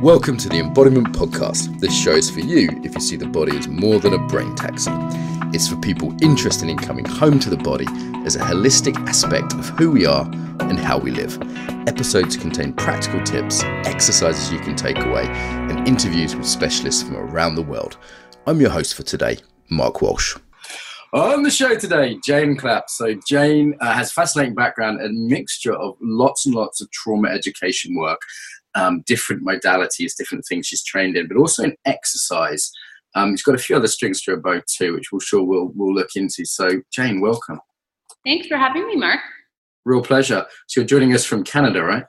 Welcome to the Embodiment podcast. This show is for you if you see the body as more than a brain taxi. It's for people interested in coming home to the body as a holistic aspect of who we are and how we live. Episodes contain practical tips, exercises you can take away, and interviews with specialists from around the world. I'm your host for today, Mark Walsh. On the show today, Jane Clapp. So Jane has a fascinating background, a mixture of lots and lots of trauma education work, different modalities, different things she's trained in, but also in exercise. She's got a few other strings to her bow too, which we'll look into. So Jane, welcome. Thanks for having me, Mark. Real pleasure. So you're joining us from Canada, right?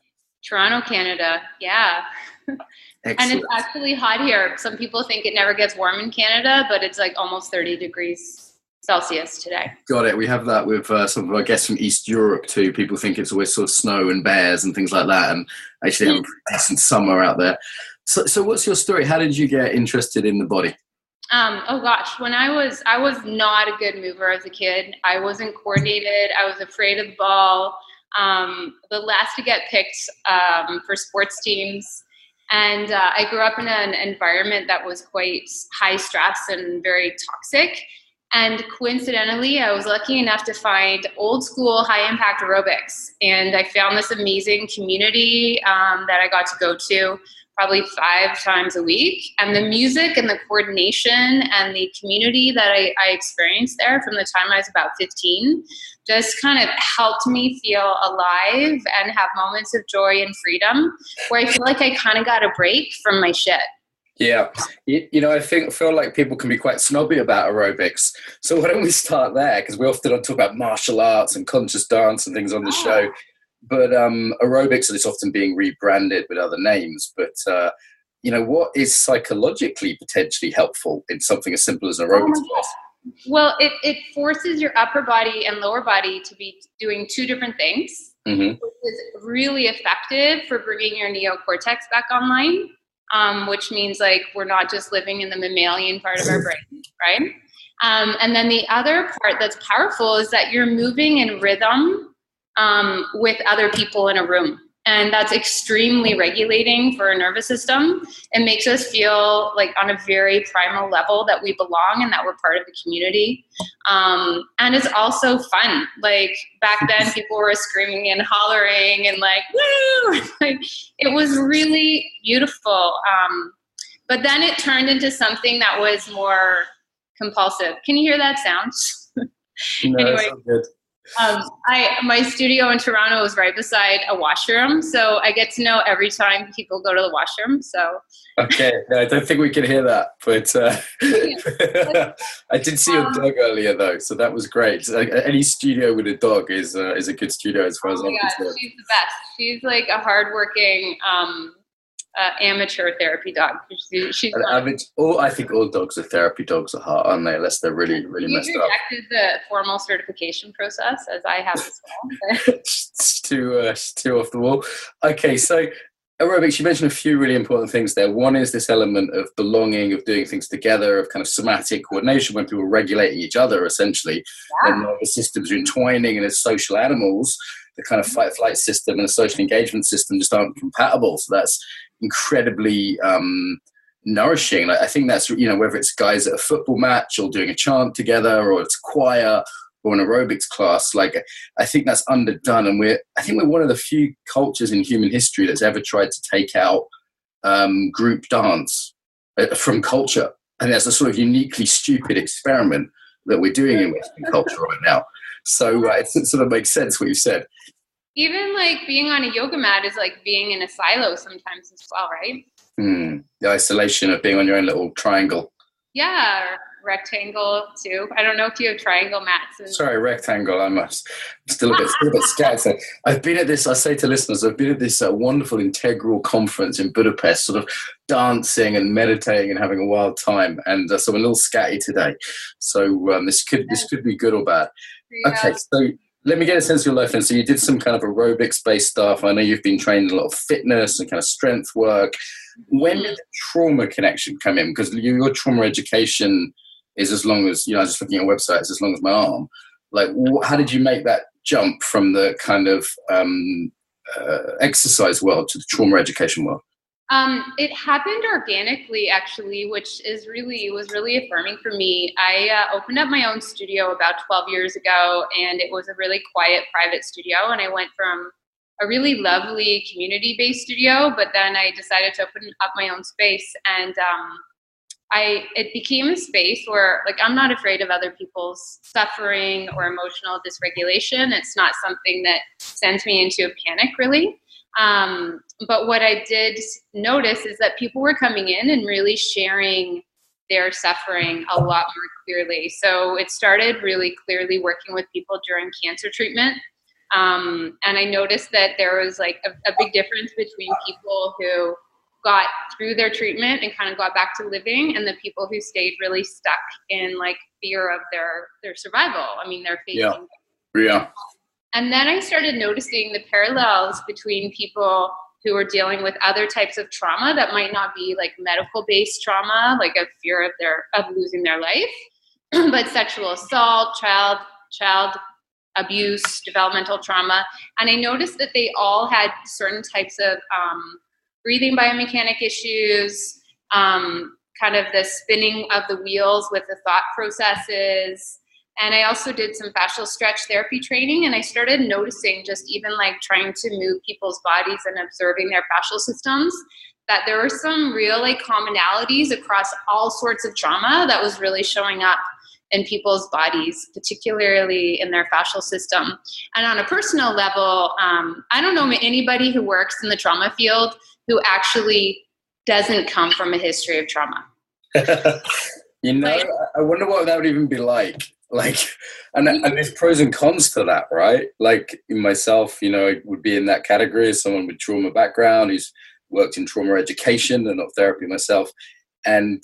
Toronto, Canada. Yeah. And it's actually hot here. Some people think it never gets warm in Canada, but it's like almost 30 degrees Celsius today. Got it. We have that with some of our guests from East Europe too. People think it's always sort of snow and bears and things like that, and actually have a decent summer out there. So what's your story? How did you get interested in the body? Oh gosh, when I was not a good mover as a kid. I wasn't coordinated. I was afraid of the ball. The last to get picked for sports teams. And I grew up in an environment that was quite high stress and very toxic. And coincidentally, I was lucky enough to find old school high impact aerobics. And I found this amazing community that I got to go to probably 5 times a week. And the music and the coordination and the community that I experienced there from the time I was about 15 just kind of helped me feel alive and have moments of joy and freedom where I feel like I kind of got a break from my shit. Yeah. I feel like people can be quite snobby about aerobics. So why don't we start there? Because we often talk about martial arts and conscious dance and things on the show. But aerobics is often being rebranded with other names. But, what is psychologically potentially helpful in something as simple as an aerobics class? Well, it forces your upper body and lower body to be doing 2 different things, which is really effective for bringing your neocortex back online. Which means like we're not just living in the mammalian part of our brain, right? And then the other part that's powerful is that you're moving in rhythm with other people in a room. And that's extremely regulating for our nervous system. It makes us feel like on a very primal level that we belong and that we're part of the community. And it's also fun. Like back then people were screaming and hollering and like, woo! Like it was really beautiful. But then it turned into something that was more compulsive. Can you hear that sound? No, anyway. That's good. My studio in Toronto is right beside a washroom, so I get to know every time people go to the washroom. So okay, no, I don't think we can hear that, but I did see your dog earlier though, so that was great. Any studio with a dog is a good studio as far as I'm concerned. She's the best. She's like a hardworking amateur therapy dog. She's I think all dogs are therapy dogs at heart, aren't they? Unless they're really messed up. You rejected the formal certification process, as I have as well. It's too off the wall. Okay, so aerobics, you mentioned a few really important things there. One is this element of belonging, of doing things together, of kind of somatic coordination when people are regulating each other, essentially. Yeah. And the systems are entwining, and as social animals, the kind of fight-flight system and the social engagement system just aren't compatible. So that's incredibly nourishing. I think that's, whether it's guys at a football match or doing a chant together, or it's choir or an aerobics class, like I think that's underdone. And we're one of the few cultures in human history that's ever tried to take out group dance from culture. And that's a sort of uniquely stupid experiment that we're doing in Western culture right now. So it sort of makes sense what you said. Even like being on a yoga mat is like being in a silo sometimes as well, right? The isolation of being on your own little triangle. Yeah, or rectangle too. I don't know if you have triangle mats. Sorry, rectangle. I'm still a bit scared. So I've been at this, I say to listeners, I've been at this wonderful integral conference in Budapest, sort of dancing and meditating and having a wild time. And so I'm a little scatty today. So this could be good or bad. Yeah. Okay, so let me get a sense of your life then. So you did some kind of aerobics-based stuff. I know you've been trained in a lot of fitness and kind of strength work. When did the trauma connection come in? Because your trauma education is as long as, just looking at your website, it's as long as my arm. Like, how did you make that jump from the kind of exercise world to the trauma education world? It happened organically, actually, which was really affirming for me. I opened up my own studio about 12 years ago, and it was a really quiet, private studio. And I went from a really lovely community-based studio, but then I decided to open up my own space, and it became a space where, like, I'm not afraid of other people's suffering or emotional dysregulation. It's not something that sends me into a panic, really. But what I did notice is that people were coming in and really sharing their suffering a lot more clearly. So it started really clearly working with people during cancer treatment. And I noticed that there was like a big difference between people who got through their treatment and kind of got back to living, and the people who stayed really stuck in like fear of their survival. I mean, they're facing. Yeah. And then I started noticing the parallels between people who are dealing with other types of trauma that might not be like medical-based trauma, like a fear of losing their life, but sexual assault, child abuse, developmental trauma. And I noticed that they all had certain types of breathing biomechanic issues, kind of the spinning of the wheels with the thought processes. And I also did some fascial stretch therapy training, and I started noticing, just even like trying to move people's bodies and observing their fascial systems, that there were some real like commonalities across all sorts of trauma that was really showing up in people's bodies, particularly in their fascial system. And on a personal level, I don't know anybody who works in the trauma field who actually doesn't come from a history of trauma. You know, like, I wonder what that would even be like. Like, and there's pros and cons to that, right? Like myself, you know, I would be in that category as someone with trauma background who's worked in trauma education and not therapy myself. And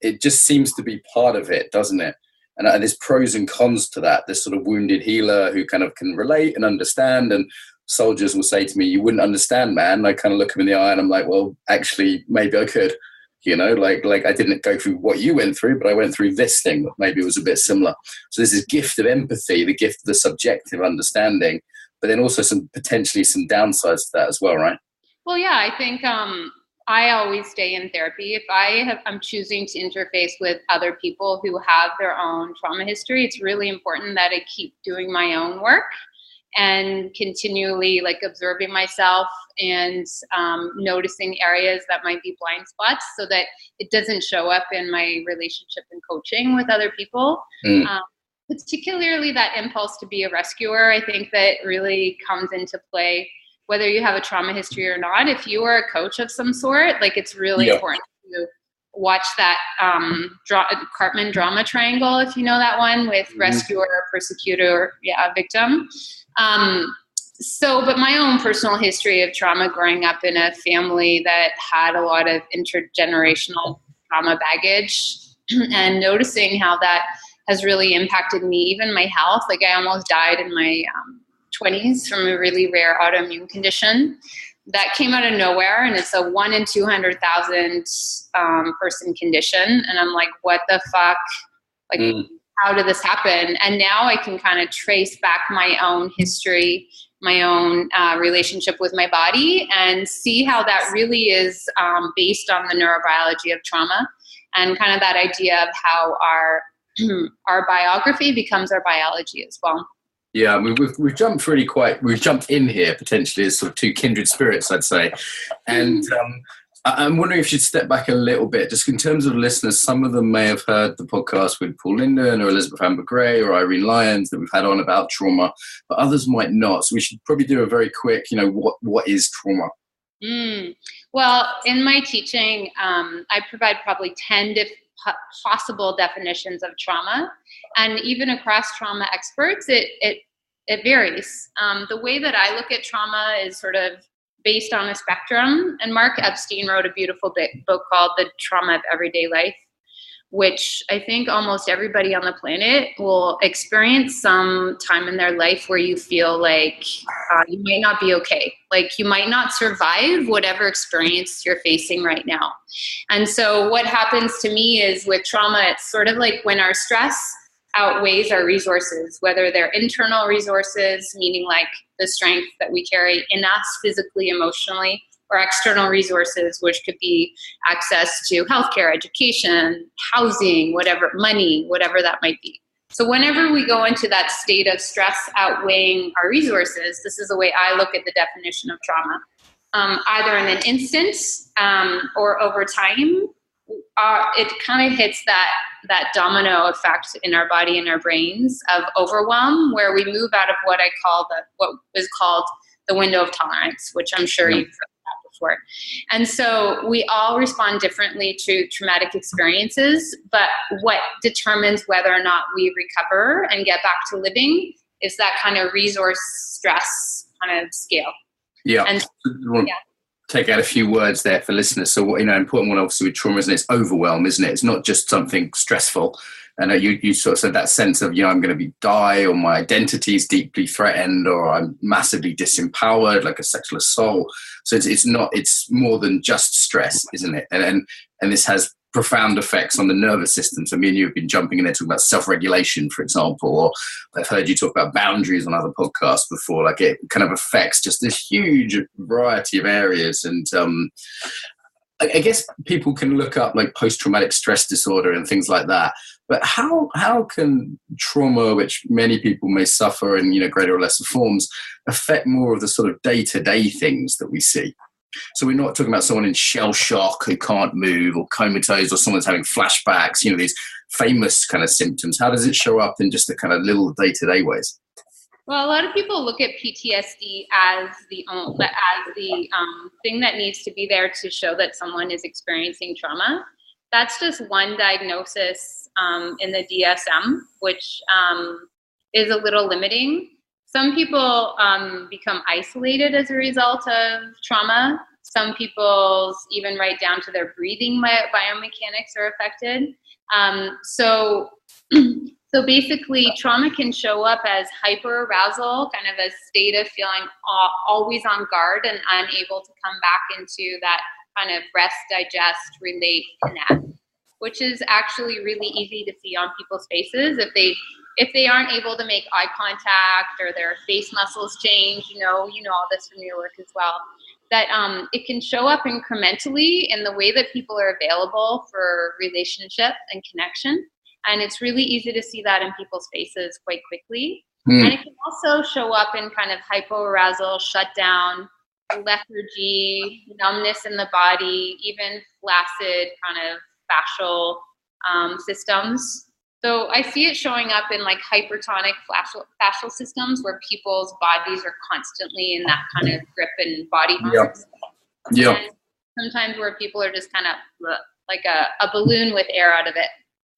it just seems to be part of it, doesn't it? And there's pros and cons to that. This sort of wounded healer who kind of can relate and understand, and soldiers will say to me, "You wouldn't understand, man." I kind of look them in the eye and I'm like, well, actually, maybe I could. You know, like I didn't go through what you went through, but I went through this thing that maybe was a bit similar. So there's this gift of empathy, the gift of the subjective understanding, but then also potentially some downsides to that as well, right? Well, yeah, I think I always stay in therapy. If I'm choosing to interface with other people who have their own trauma history, it's really important that I keep doing my own work and continually like observing myself and noticing areas that might be blind spots so that it doesn't show up in my relationship and coaching with other people. Particularly that impulse to be a rescuer, I think that really comes into play whether you have a trauma history or not. If you are a coach of some sort, like it's really important to watch that Cartman drama triangle, if you know that one, with rescuer, persecutor, victim. But my own personal history of trauma growing up in a family that had a lot of intergenerational trauma baggage and noticing how that has really impacted me, even my health. Like I almost died in my 20s from a really rare autoimmune condition that came out of nowhere. And it's a 1 in 200,000 person condition. And I'm like, what the fuck? Like, how did this happen? And now I can kind of trace back my own history, my own relationship with my body, and see how that really is based on the neurobiology of trauma, and kind of that idea of how our biography becomes our biology as well. Yeah, I mean, we've jumped we've jumped in here potentially as sort of two kindred spirits, I'd say. And I'm wondering if you should step back a little bit, just in terms of listeners. Some of them may have heard the podcast with Paul Linden or Elizabeth Amber Gray or Irene Lyons that we've had on about trauma, but others might not. So we should probably do a very quick, what is trauma? Well, in my teaching, I provide probably 10 possible definitions of trauma, and even across trauma experts, it varies. The way that I look at trauma is sort of based on a spectrum, and Mark Epstein wrote a beautiful book called The Trauma of Everyday Life, which I think almost everybody on the planet will experience some time in their life where you feel like you might not be okay. Like you might not survive whatever experience you're facing right now. And so what happens to me is with trauma, it's sort of like when our stress outweighs our resources, whether they're internal resources, meaning like the strength that we carry in us physically, emotionally, or external resources, which could be access to healthcare, education, housing, whatever, money, whatever that might be. So whenever we go into that state of stress outweighing our resources, this is the way I look at the definition of trauma. Either in an instant or over time, it kind of hits that domino effect in our body and our brains of overwhelm, where we move out of what is called the window of tolerance, which I'm sure you've heard about before. And so we all respond differently to traumatic experiences, but what determines whether or not we recover and get back to living is that kind of resource stress kind of scale. Yeah. And take out a few words there for listeners. So what, important one obviously with trauma is it's overwhelm, isn't it? It's not just something stressful. And you sort of said that sense of, I'm going to die, or my identity is deeply threatened, or I'm massively disempowered, like a sexual assault. So it's more than just stress, isn't it? And this has profound effects on the nervous system. So me and you have been jumping in there talking about self-regulation, for example, or I've heard you talk about boundaries on other podcasts before. Like it kind of affects just this huge variety of areas. And I guess people can look up like post-traumatic stress disorder and things like that. But how can trauma, which many people may suffer in greater or lesser forms, affect more of the sort of day-to-day things that we see? So we're not talking about someone in shell shock who can't move, or comatose, or someone's having flashbacks, these famous kind of symptoms. How does it show up in just the kind of little day-to-day ways? Well, a lot of people look at PTSD as the thing that needs to be there to show that someone is experiencing trauma. That's just one diagnosis in the DSM, which is a little limiting. Some people become isolated as a result of trauma. Some people, even right down to their breathing biomechanics, are affected. So basically, trauma can show up as hyperarousal, kind of a state of feeling always on guard and unable to come back into that kind of rest, digest, relate, connect, which is actually really easy to see on people's faces if they aren't able to make eye contact, or their face muscles change. You know all this from your work as well. That it can show up incrementally in the way that people are available for relationship and connection. And it's really easy to see that in people's faces quite quickly. And it can also show up in kind of hypoarousal, shutdown, lethargy, numbness in the body, even flaccid kind of fascial systems. So I see it showing up in like hypertonic fascial systems, where people's bodies are constantly in that kind of grip and body harness. Yeah. And sometimes where people are just kind of like a balloon with air out of it.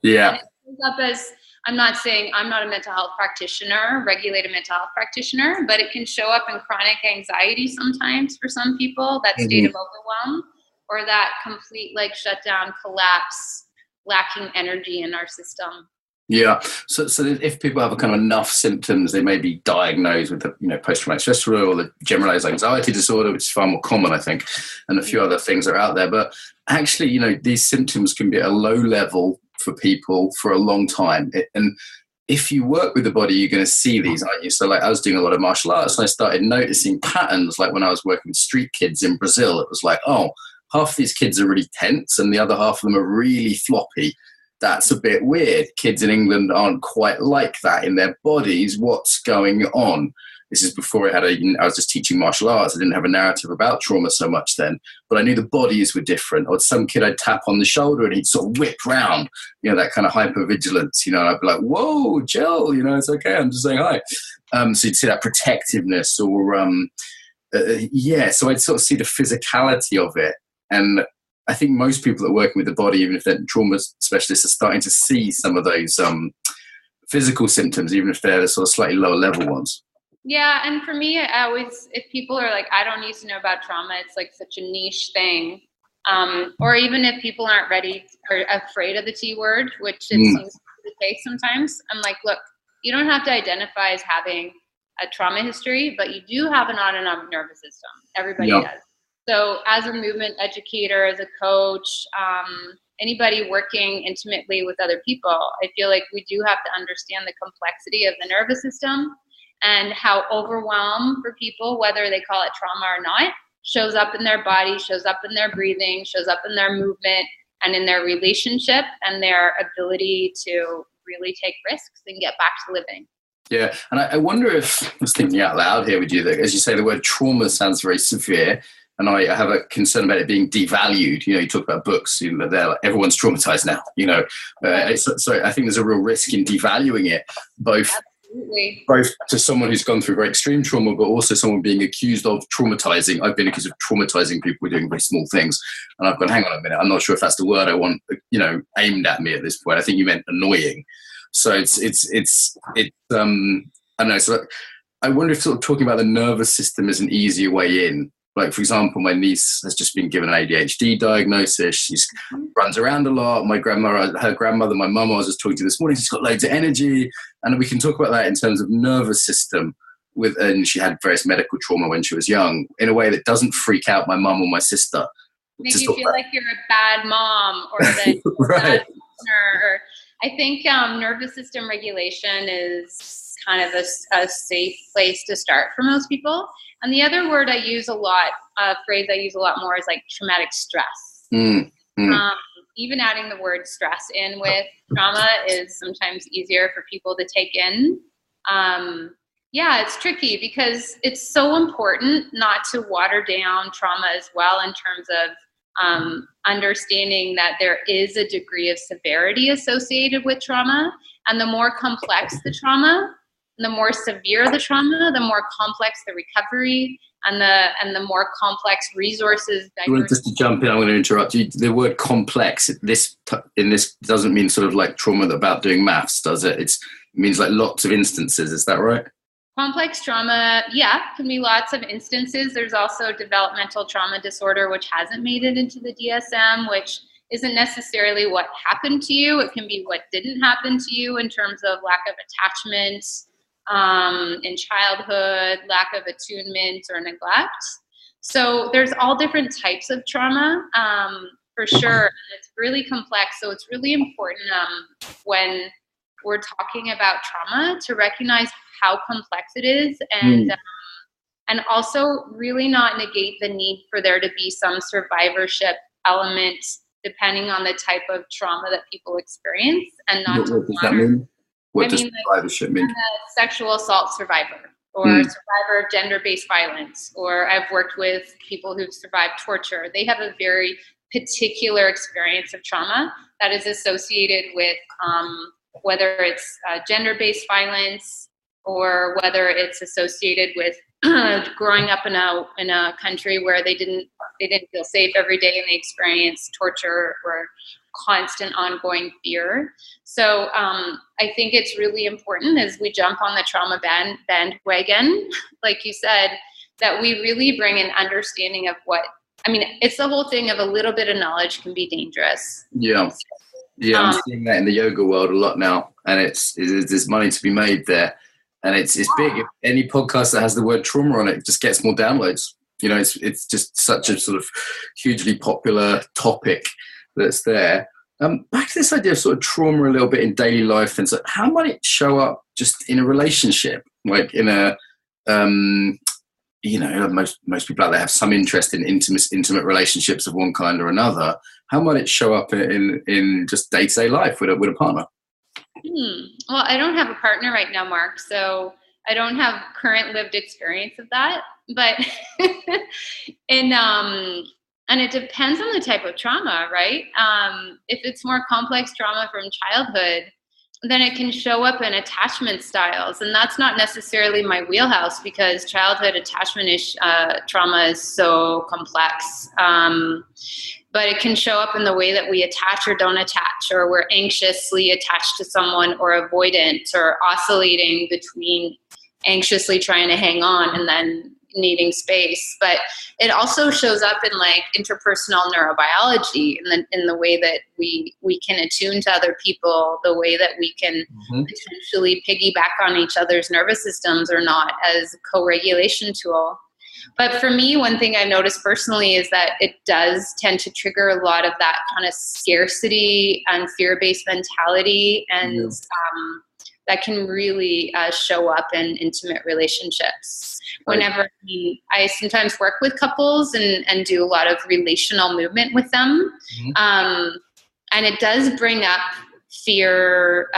Yeah. And it shows up as, I'm not saying I'm not a mental health practitioner, regulated mental health practitioner, but it can show up in chronic anxiety sometimes for some people, that state of overwhelm, or that complete like shutdown, collapse, lacking energy in our system. Yeah. So if people have a kind of enough symptoms, they may be diagnosed with the post-traumatic stress disorder, or the generalized anxiety disorder, which is far more common, I think, and a few other things are out there. But actually, these symptoms can be at a low level for people for a long time. And if you work with the body, you're going to see these, aren't you? So like I was doing a lot of martial arts, and I started noticing patterns. Like when I was working with street kids in Brazil, it was like, oh, half these kids are really tense and the other half of them are really floppy. That's a bit weird. Kids in England aren't quite like that in their bodies. What's going on? This is before I was just teaching martial arts. I didn't have a narrative about trauma so much then, but I knew the bodies were different. Or some kid I'd tap on the shoulder and he'd sort of whip round, that kind of hypervigilance, and I'd be like, whoa, Jill, it's okay. I'm just saying hi. So you'd see that protectiveness or, so I'd sort of see the physicality of it. And I think most people that are working with the body, even if they're trauma specialists, are starting to see some of those physical symptoms, even if they're the sort of slightly lower level ones. Yeah, and for me, if people are like, I don't need to know about trauma, it's like such a niche thing. Or even if people aren't ready or afraid of the T word, which it seems to be the case sometimes, I'm like, look, you don't have to identify as having a trauma history, but you do have an autonomic nervous system. Everybody does. So as a movement educator, as a coach, anybody working intimately with other people, I feel like we do have to understand the complexity of the nervous system and how overwhelmed for people, whether they call it trauma or not, shows up in their body, shows up in their breathing, shows up in their movement, and in their relationship and their ability to really take risks and get back to living. Yeah, and I wonder if, I was thinking out loud here with you, that as you say, the word trauma sounds very severe, and I have a concern about it being devalued. You know, you talk about books, you know, they're like, everyone's traumatized now, you know. So I think there's a real risk in devaluing it, both to someone who's gone through very extreme trauma, but also someone being accused of traumatizing. I've been accused of traumatizing people with doing very small things, and I've gone, hang on a minute, I'm not sure if that's the word I want, you know, aimed at me at this point. I think you meant annoying. So it's I don't know. So I wonder if sort of talking about the nervous system is an easier way in. Like, for example, my niece has just been given an ADHD diagnosis. She runs around a lot. My grandmother, her grandmother, my mum, I was just talking to this morning, she's got loads of energy. And we can talk about that in terms of nervous system. And she had various medical trauma when she was young, in a way that doesn't freak out my mum or my sister. Make you feel like you're a bad mom or that you're a bad partner. I think nervous system regulation is kind of a safe place to start for most people. And the other word I use a lot, phrase I use a lot more, is like traumatic stress. Even adding the word stress in with trauma is sometimes easier for people to take in. Yeah, it's tricky because it's so important not to water down trauma as well, in terms of understanding that there is a degree of severity associated with trauma. And the more complex the trauma, the more severe the trauma, the more complex the recovery, and the more complex resources. Just to jump in, I'm going to interrupt you. The word complex, in this doesn't mean sort of like trauma about doing maths, does it? It means like lots of instances. Is that right? Complex trauma, yeah, can be lots of instances. There's also developmental trauma disorder, which hasn't made it into the DSM, which isn't necessarily what happened to you. It can be what didn't happen to you in terms of lack of attachment in childhood, lack of attunement or neglect. So there's all different types of trauma, for sure. And it's really complex. So it's really important when we're talking about trauma to recognize how complex it is, and also really not negate the need for there to be some survivorship element depending on the type of trauma that people experience. And not what does that mean? What does survivorship mean? A sexual assault survivor, or survivor of gender-based violence, or I've worked with people who've survived torture. They have a very particular experience of trauma that is associated with whether it's gender-based violence, or whether it's associated with growing up in a country where they didn't feel safe every day, and they experienced torture or constant ongoing fear. So I think it's really important as we jump on the trauma bandwagon, like you said, that we really bring an understanding of it's the whole thing of a little bit of knowledge can be dangerous. Yeah. Yeah, I'm seeing that in the yoga world a lot now, and there's money to be made there, and it's big. If any podcast that has the word trauma on it just gets more downloads. You know, it's just such a sort of hugely popular topic that's there. Back to this idea of sort of trauma a little bit in daily life, and so how might it show up just in a relationship, like in a most people out there have some interest in intimate relationships of one kind or another. How might it show up in just day-to-day life with a partner? Well, I don't have a partner right now, Mark, so I don't have current lived experience of that. But and it depends on the type of trauma, right? If it's more complex trauma from childhood, then it can show up in attachment styles. And that's not necessarily my wheelhouse, because childhood attachment trauma is so complex. But it can show up in the way that we attach or don't attach, or we're anxiously attached to someone, or avoidant, or oscillating between anxiously trying to hang on and then needing space. But it also shows up in like interpersonal neurobiology, in the way that we can attune to other people, the way that we can potentially piggyback on each other's nervous systems or not, as a co-regulation tool. But for me, one thing I've noticed personally is that it does tend to trigger a lot of that kind of scarcity and fear-based mentality, and that can really show up in intimate relationships. Whenever I sometimes work with couples and do a lot of relational movement with them, and it does bring up fear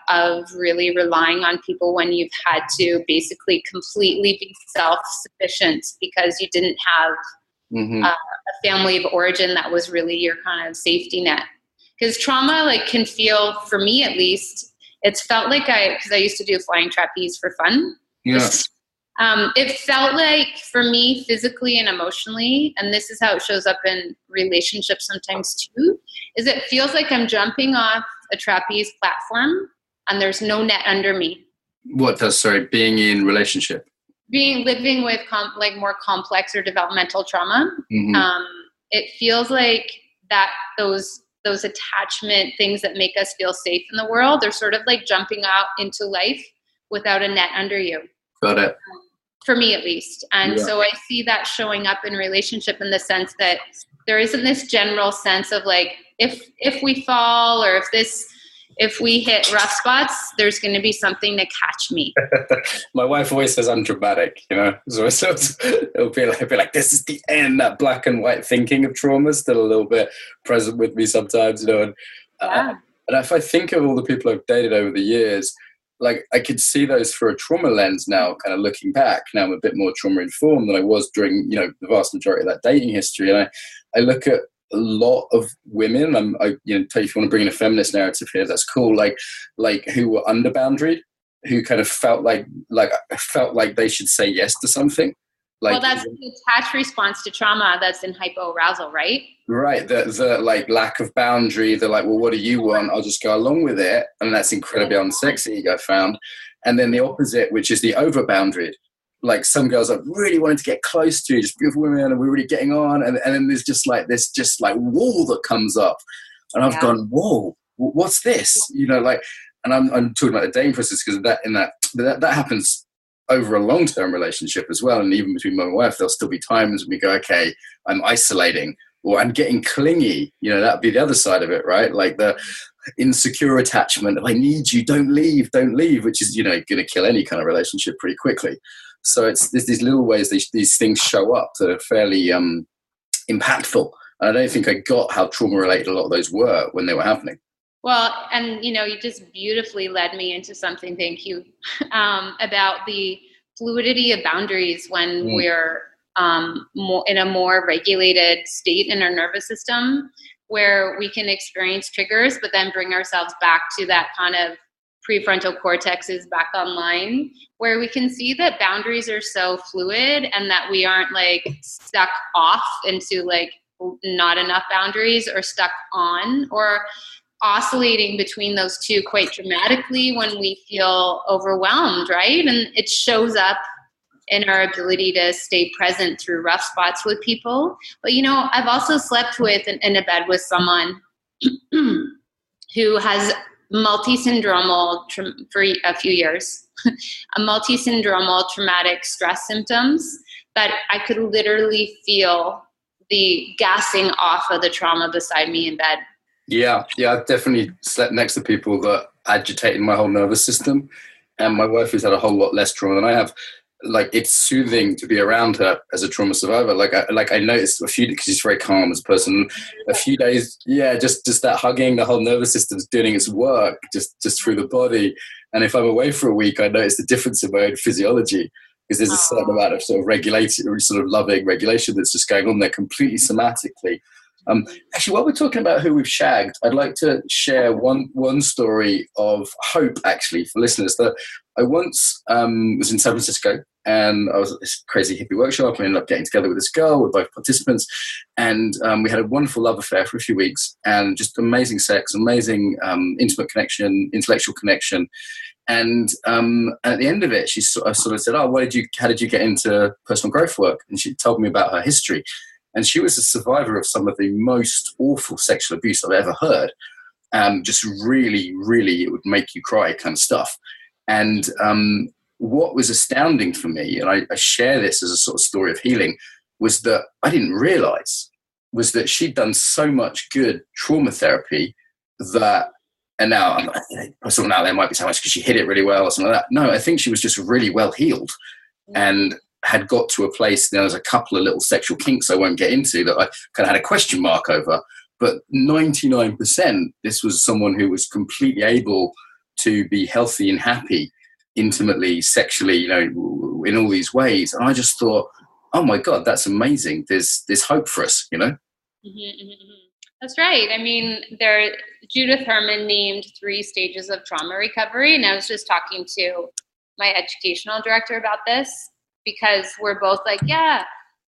of really relying on people when you've had to basically completely be self-sufficient because you didn't have a family of origin that was really your kind of safety net. Because trauma, like, can feel, for me at least, it's felt like because I used to do flying trapeze for fun. Yeah. It felt like, for me, physically and emotionally, and this is how it shows up in relationships sometimes too, is it feels like I'm jumping off a trapeze platform and there's no net under me. What does, sorry, being in relationship? Living with more complex or developmental trauma. It feels like that those attachment things that make us feel safe in the world are sort of like jumping out into life without a net under you. Got it. For me, at least. And so I see that showing up in relationship in the sense that there isn't this general sense of like, if we fall or if we hit rough spots, there's going to be something to catch me. My wife always says I'm dramatic, you know. So it'll be like, this is the end. That black and white thinking of trauma is still a little bit present with me sometimes, you know. And if I think of all the people I've dated over the years, like, I could see those through a trauma lens now, kind of looking back. Now I'm a bit more trauma informed than I was during, you know, the vast majority of that dating history. And I look at a lot of women, you know, if you want to bring in a feminist narrative here, that's cool. Like who were under boundaried, who kind of felt like they should say yes to something. Like, well, that's the attached response to trauma that's in hypoarousal, right? Right. The like lack of boundary, the like, well, what do you want? I'll just go along with it. And that's incredibly unsexy, I found. And then the opposite, which is the over boundaried. Like, some girls I really wanted to get close to, just beautiful women, and we're really getting on. And then there's just like this wall that comes up. And I've gone, whoa, what's this? You know, like, and I'm talking about the dating process because that happens over a long-term relationship as well. And even between mum and wife, there'll still be times when we go, okay, I'm isolating, or I'm getting clingy. You know, that'd be the other side of it, right? Like the insecure attachment. I need you, don't leave, which is, you know, going to kill any kind of relationship pretty quickly. So there's these little ways these things show up that are fairly impactful. And I don't think I got how trauma-related a lot of those were when they were happening. Well, and, you know, you just beautifully led me into something, thank you, about the fluidity of boundaries when we're in a more regulated state in our nervous system, where we can experience triggers, but then bring ourselves back to that kind of prefrontal cortex is back online, where we can see that boundaries are so fluid and that we aren't like stuck off into like not enough boundaries, or stuck on, or oscillating between those two quite dramatically when we feel overwhelmed, right? And it shows up in our ability to stay present through rough spots with people. But, you know, I've also slept with and in a bed with someone who has multisyndromal for a few years, a multisyndromal traumatic stress symptoms that I could literally feel the gassing off of the trauma beside me in bed. Yeah, I've definitely slept next to people that agitated my whole nervous system, and my wife has had a whole lot less trauma than I have. Like, it's soothing to be around her as a trauma survivor. Like I noticed a few, because she's very calm as a person. A few days, just that hugging, the whole nervous system's doing its work just through the body. And if I'm away for a week, I notice the difference in my own physiology, because there's a certain amount of sort of regulated, sort of loving regulation that's just going on there completely somatically. Actually, while we're talking about who we've shagged, I'd like to share one story of hope, actually, for listeners. That I once was in San Francisco, and I was at this crazy hippie workshop. I ended up getting together with this girl, with both participants, and we had a wonderful love affair for a few weeks, and just amazing sex, amazing intimate connection, intellectual connection. And at the end of it, she sort of said, "Oh, how did you get into personal growth work?" And she told me about her history. And she was a survivor of some of the most awful sexual abuse I've ever heard. Just really, really, it would make you cry kind of stuff. And what was astounding for me, and I share this as a sort of story of healing, was that I didn't realize was that she'd done so much good trauma therapy that And now I thought, now there might be so much because she hit it really well or something like that. No, I think she was just really well healed and had got to a place. There was a couple of little sexual kinks I won't get into that I kind of had a question mark over. But 99%, this was someone who was completely able to be healthy and happy, intimately, sexually, you know, in all these ways. And I just thought, oh my God, that's amazing. There's hope for us, you know? That's right. I mean, Judith Herman named 3 stages of trauma recovery. And I was just talking to my educational director about this because we're both like, yeah,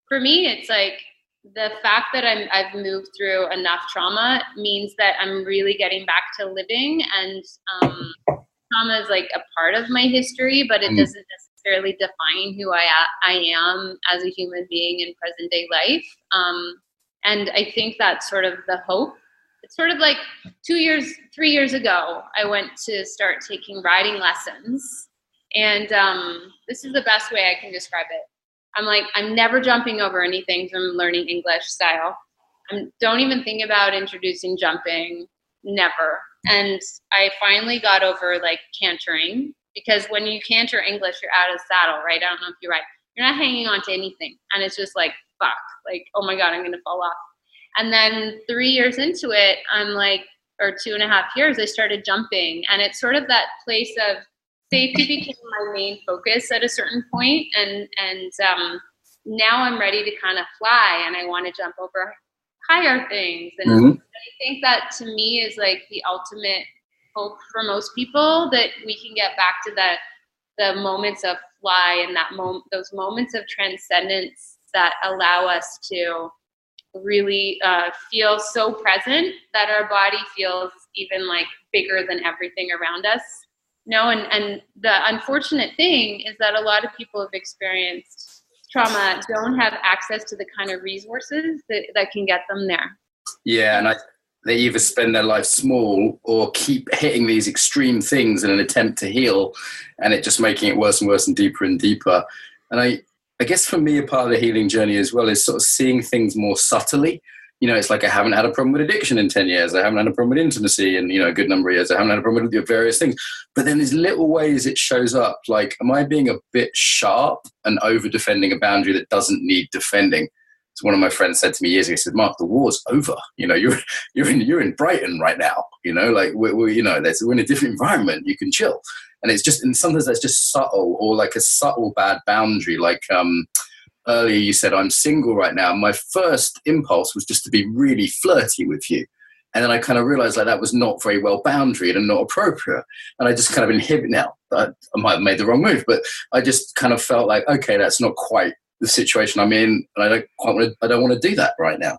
for me, it's like the fact that I've moved through enough trauma means that I'm really getting back to living. And trauma is like a part of my history, but it doesn't necessarily define who I am as a human being in present day life. And I think that's sort of the hope. It's sort of like 3 years ago, I went to start taking riding lessons. And this is the best way I can describe it. I'm never jumping over anything from learning English style. Don't even think about introducing jumping, never. And I finally got over like cantering, because when you canter English, you're out of saddle, right? I don't know if you're right. You're not hanging on to anything. And it's just like, fuck, like, oh my God, I'm going to fall off. And then 3 years into it, I'm like, or 2.5 years, I started jumping. And it's sort of that place of safety became my main focus at a certain point. And now I'm ready to kind of fly and I want to jump over higher things. And I think that to me is like the ultimate hope for most people, that we can get back to the moments of fly and those moments of transcendence that allow us to really feel so present that our body feels even like bigger than everything around us. No, and the unfortunate thing is that a lot of people who've experienced trauma don't have access to the kind of resources that can get them there. Yeah, and they either spend their life small or keep hitting these extreme things in an attempt to heal, and it just making it worse and worse and deeper. And I guess for me, a part of the healing journey as well is sort of seeing things more subtly. You know, it's like I haven't had a problem with addiction in 10 years. I haven't had a problem with intimacy in, you know, a good number of years. I haven't had a problem with various things. But then there's little ways it shows up. Like, am I being a bit sharp and over-defending a boundary that doesn't need defending? So one of my friends said to me years ago, he said, Mark, the war's over. You know, you're in Brighton right now. You know, like, we're in a different environment. You can chill. And it's just, and sometimes that's just subtle, or like a subtle bad boundary. Like, earlier you said, I'm single right now. My first impulse was just to be really flirty with you. And then I kind of realized like that was not very well boundaried and not appropriate. And I just kind of inhibit now. I might have made the wrong move, but I just kind of felt like, okay, that's not quite the situation I'm in. And I don't want to do that right now.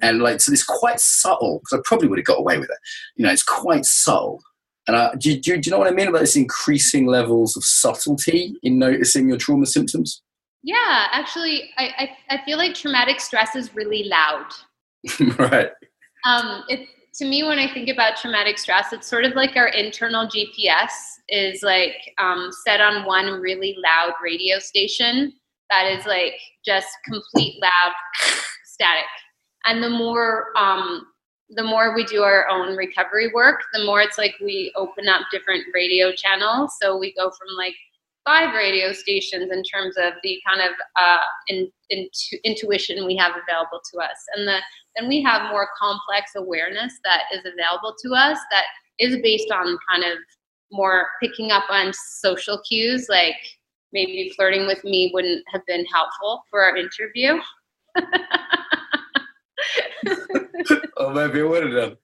And like, so it's quite subtle, because I probably would have got away with it. You know, it's quite subtle. And do you know what I mean about this increasing levels of subtlety in noticing your trauma symptoms? Yeah, actually, I feel like traumatic stress is really loud. Right. To me, when I think about traumatic stress, it's sort of like our internal GPS is like set on one really loud radio station that is like just complete loud static. And the more we do our own recovery work, the more it's like we open up different radio channels. So we go from like 5 radio stations in terms of the kind of intuition we have available to us. And then we have more complex awareness that is available to us that is based on kind of more picking up on social cues, like maybe flirting with me wouldn't have been helpful for our interview. Oh, maybe it would have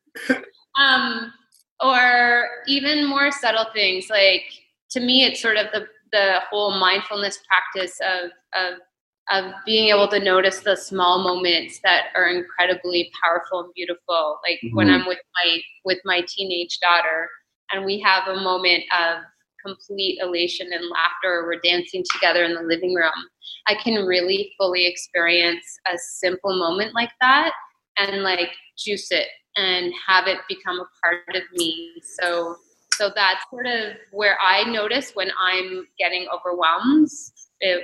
done. Or even more subtle things. Like, to me, it's sort of the whole mindfulness practice of being able to notice the small moments that are incredibly powerful and beautiful. Like when I'm with my teenage daughter and we have a moment of complete elation and laughter, we're dancing together in the living room, I can really fully experience a simple moment like that and like juice it and have it become a part of me. So that's sort of where I notice when I'm getting overwhelmed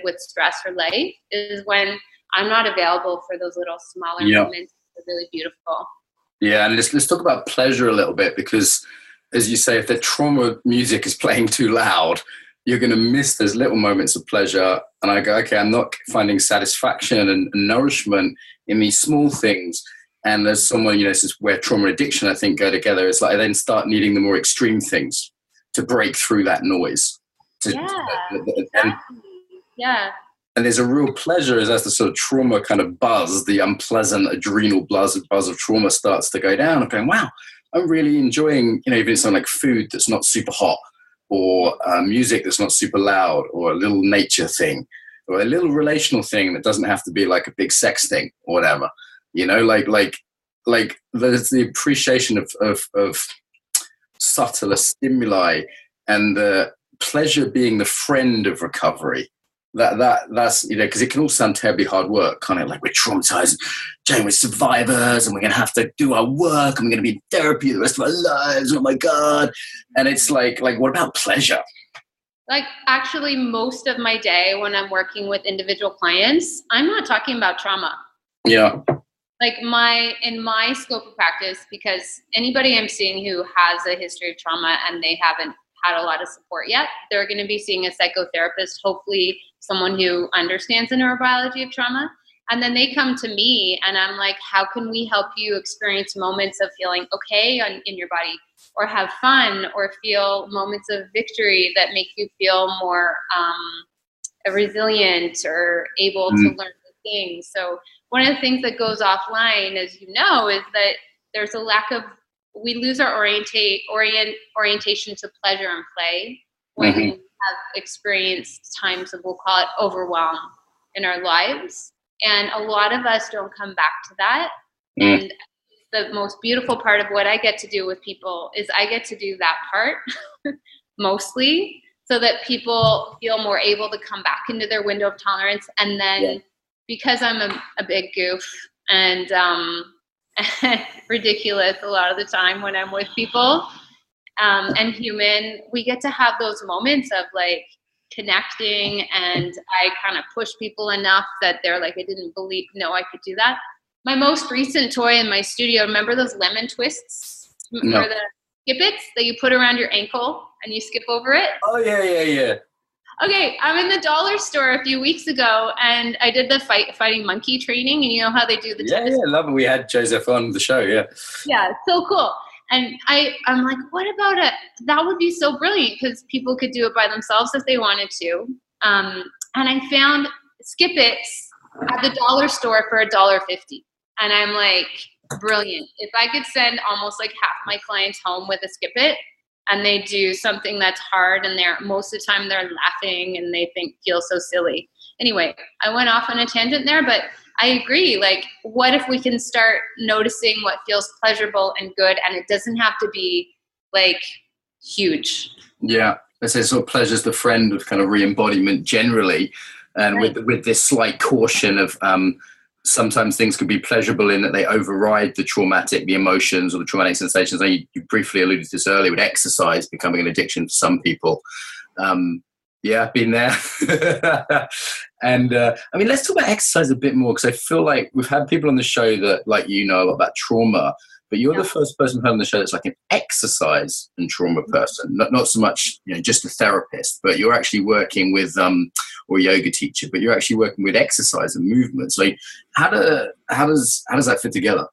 with stress or life, is when I'm not available for those little smaller moments. They're really beautiful. Yeah, and let's talk about pleasure a little bit, because as you say, if the trauma music is playing too loud, you're going to miss those little moments of pleasure. And I go, okay, I'm not finding satisfaction and nourishment in these small things. And as someone, you know, this is where trauma and addiction, I think, go together. It's like I then start needing the more extreme things to break through that noise. Yeah. And there's a real pleasure as the sort of trauma kind of buzz, the unpleasant adrenal buzz of trauma starts to go down. I'm going, wow, I'm really enjoying, you know, even something like food that's not super hot, or music that's not super loud, or a little nature thing, or a little relational thing that doesn't have to be like a big sex thing or whatever. You know, like there's the appreciation of subtler stimuli, and the pleasure being the friend of recovery. That's, you know, because it can all sound terribly hard work, kind of like we're traumatized, Jane, we're survivors, and we're going to have to do our work, and we're going to be in therapy the rest of our lives. Oh my God. And it's like, what about pleasure? Like, actually, most of my day when I'm working with individual clients, I'm not talking about trauma. Yeah. Like in my scope of practice, because anybody I'm seeing who has a history of trauma and they haven't had a lot of support yet, they're going to be seeing a psychotherapist, hopefully someone who understands the neurobiology of trauma. And then they come to me and I'm like, how can we help you experience moments of feeling okay in your body, or have fun, or feel moments of victory that make you feel more resilient or able to learn new things. So one of the things that goes offline, as you know, is that there's a lack of, we lose our orientation to pleasure and play when we have experienced times of, we'll call it overwhelm in our lives. And a lot of us don't come back to that. And the most beautiful part of what I get to do with people is I get to do that part mostly, so that people feel more able to come back into their window of tolerance. And then because I'm a big goof and ridiculous a lot of the time when I'm with people, and human, we get to have those moments of like connecting, and I kind of push people enough that they're like, I didn't know I could do that. My most recent toy in my studio, remember those lemon twists? No. Or the skip-its that you put around your ankle and you skip over it? Oh, yeah. Okay, I'm in the dollar store a few weeks ago, and I did the fighting monkey training, and you know how they do the tennis? Yeah, love it. We had Joseph on the show, yeah. Yeah, so cool. And I'm like, what about it? That would be so brilliant, because people could do it by themselves if they wanted to. And I found skip-its at the dollar store for $1.50. And I'm like, brilliant. If I could send almost like half my clients home with a skip-it, and they do something that's hard, and most of the time they're laughing and they feel so silly. Anyway, I went off on a tangent there, but I agree. Like, what if we can start noticing what feels pleasurable and good, and it doesn't have to be like huge? Yeah, I say sort of pleasure's the friend of kind of re-embodiment generally, and with this slight caution of sometimes things can be pleasurable in that they override the emotions or the traumatic sensations. You briefly alluded to this earlier with exercise becoming an addiction for some people. Yeah, been there. And I mean, let's talk about exercise a bit more, because I feel like we've had people on the show that, like, you know, a lot about trauma, but you're the first person on the show that's like an exercise and trauma person, not so much, you know, just a therapist, but you're actually working with or a yoga teacher, but you're actually working with exercise and movement. So how does that fit together?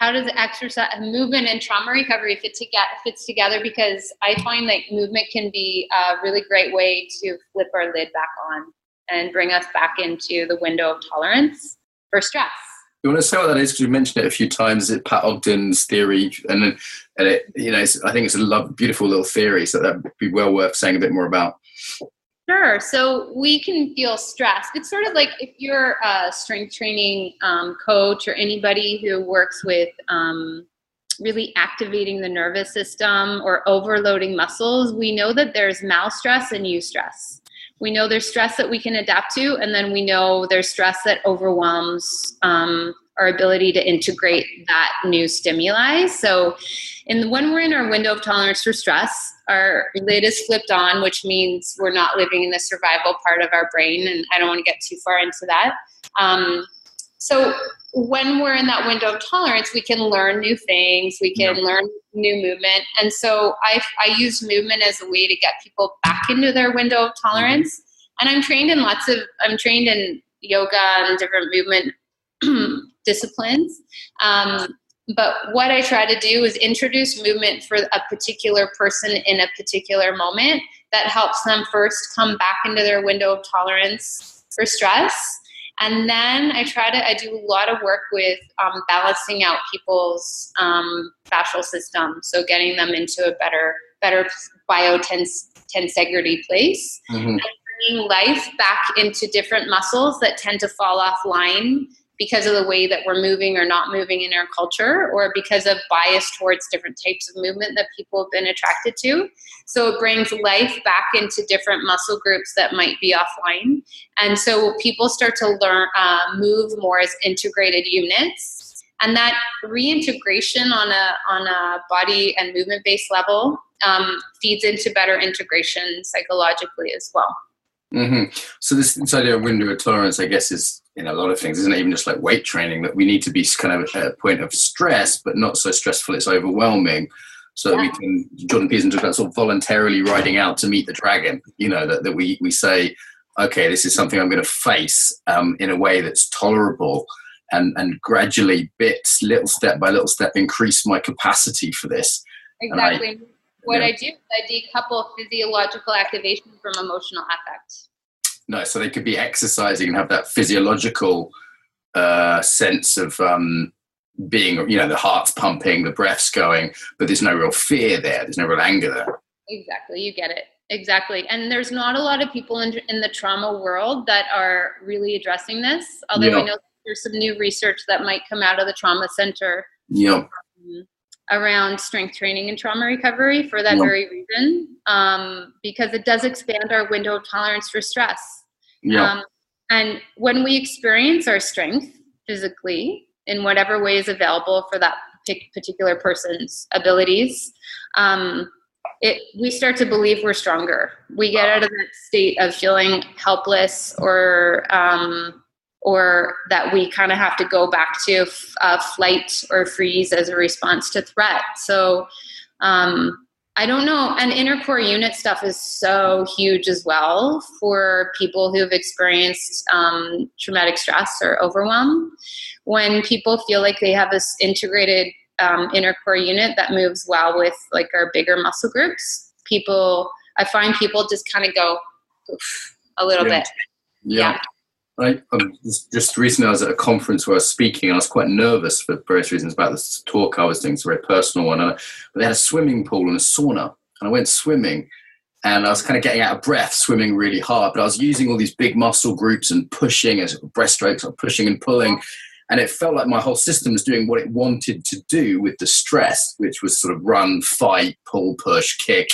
How does exercise, movement, and trauma recovery fits together? Because I find that movement can be a really great way to flip our lid back on and bring us back into the window of tolerance for stress. You want to say what that is? Because you mentioned it a few times. It's Pat Ogden's theory, and it, you know, I think it's a beautiful little theory. So that would be well worth saying a bit more about. Sure. So we can feel stressed. It's sort of like if you're a strength training coach, or anybody who works with really activating the nervous system or overloading muscles, we know that there's malstress and eustress. We know there's stress that we can adapt to, and then we know there's stress that overwhelms our ability to integrate that new stimuli. So when we're in our window of tolerance for stress, our lid is flipped on, which means we're not living in the survival part of our brain, and I don't want to get too far into that. So when we're in that window of tolerance, we can learn new things. We can learn new movement. And so I use movement as a way to get people back into their window of tolerance. And I'm trained in yoga and different movement disciplines. But what I try to do is introduce movement for a particular person in a particular moment that helps them first come back into their window of tolerance for stress. And then I do a lot of work with balancing out people's fascial system. So getting them into a better biotensegrity place. And bringing life back into different muscles that tend to fall offline because of the way that we're moving or not moving in our culture, or because of bias towards different types of movement that people have been attracted to. So it brings life back into different muscle groups that might be offline. And so people start to learn, move more as integrated units. And that reintegration on a body and movement-based level feeds into better integration psychologically as well. So this idea of window of tolerance, I guess, is in a lot of things, isn't it? Even just like weight training, that we need to be kind of at a point of stress, but not so stressful it's overwhelming, so that we can, Jordan Peterson talked about sort of voluntarily riding out to meet the dragon, that we say, okay, this is something I'm going to face in a way that's tolerable, and gradually little step by little step, increase my capacity for this. Exactly. What I do is I decouple physiological activation from emotional affect. No, so they could be exercising and have that physiological sense of being, the heart's pumping, the breath's going, but there's no real fear there. There's no real anger there. Exactly. You get it. Exactly. And there's not a lot of people in the trauma world that are really addressing this, although I know there's some new research that might come out of the trauma center. Around strength training and trauma recovery for that very reason, because it does expand our window of tolerance for stress. And when we experience our strength physically in whatever way is available for that particular person's abilities, we start to believe we're stronger. We get out of that state of feeling helpless or that we kind of have to go back to flight or freeze as a response to threat. So I don't know. And inner core unit stuff is so huge as well for people who've experienced traumatic stress or overwhelm. When people feel like they have this integrated inner core unit that moves well with like our bigger muscle groups, I find people just kind of go oof, a little bit. Just recently I was at a conference where I was speaking, and I was quite nervous for various reasons about this talk I was doing. It's a very personal one. But they had a swimming pool and a sauna, and I went swimming, and I was kind of getting out of breath, swimming really hard. But I was using all these big muscle groups and pushing as breaststrokes, or pushing and pulling. And it felt like my whole system was doing what it wanted to do with the stress, which was sort of run, fight, pull, push, kick.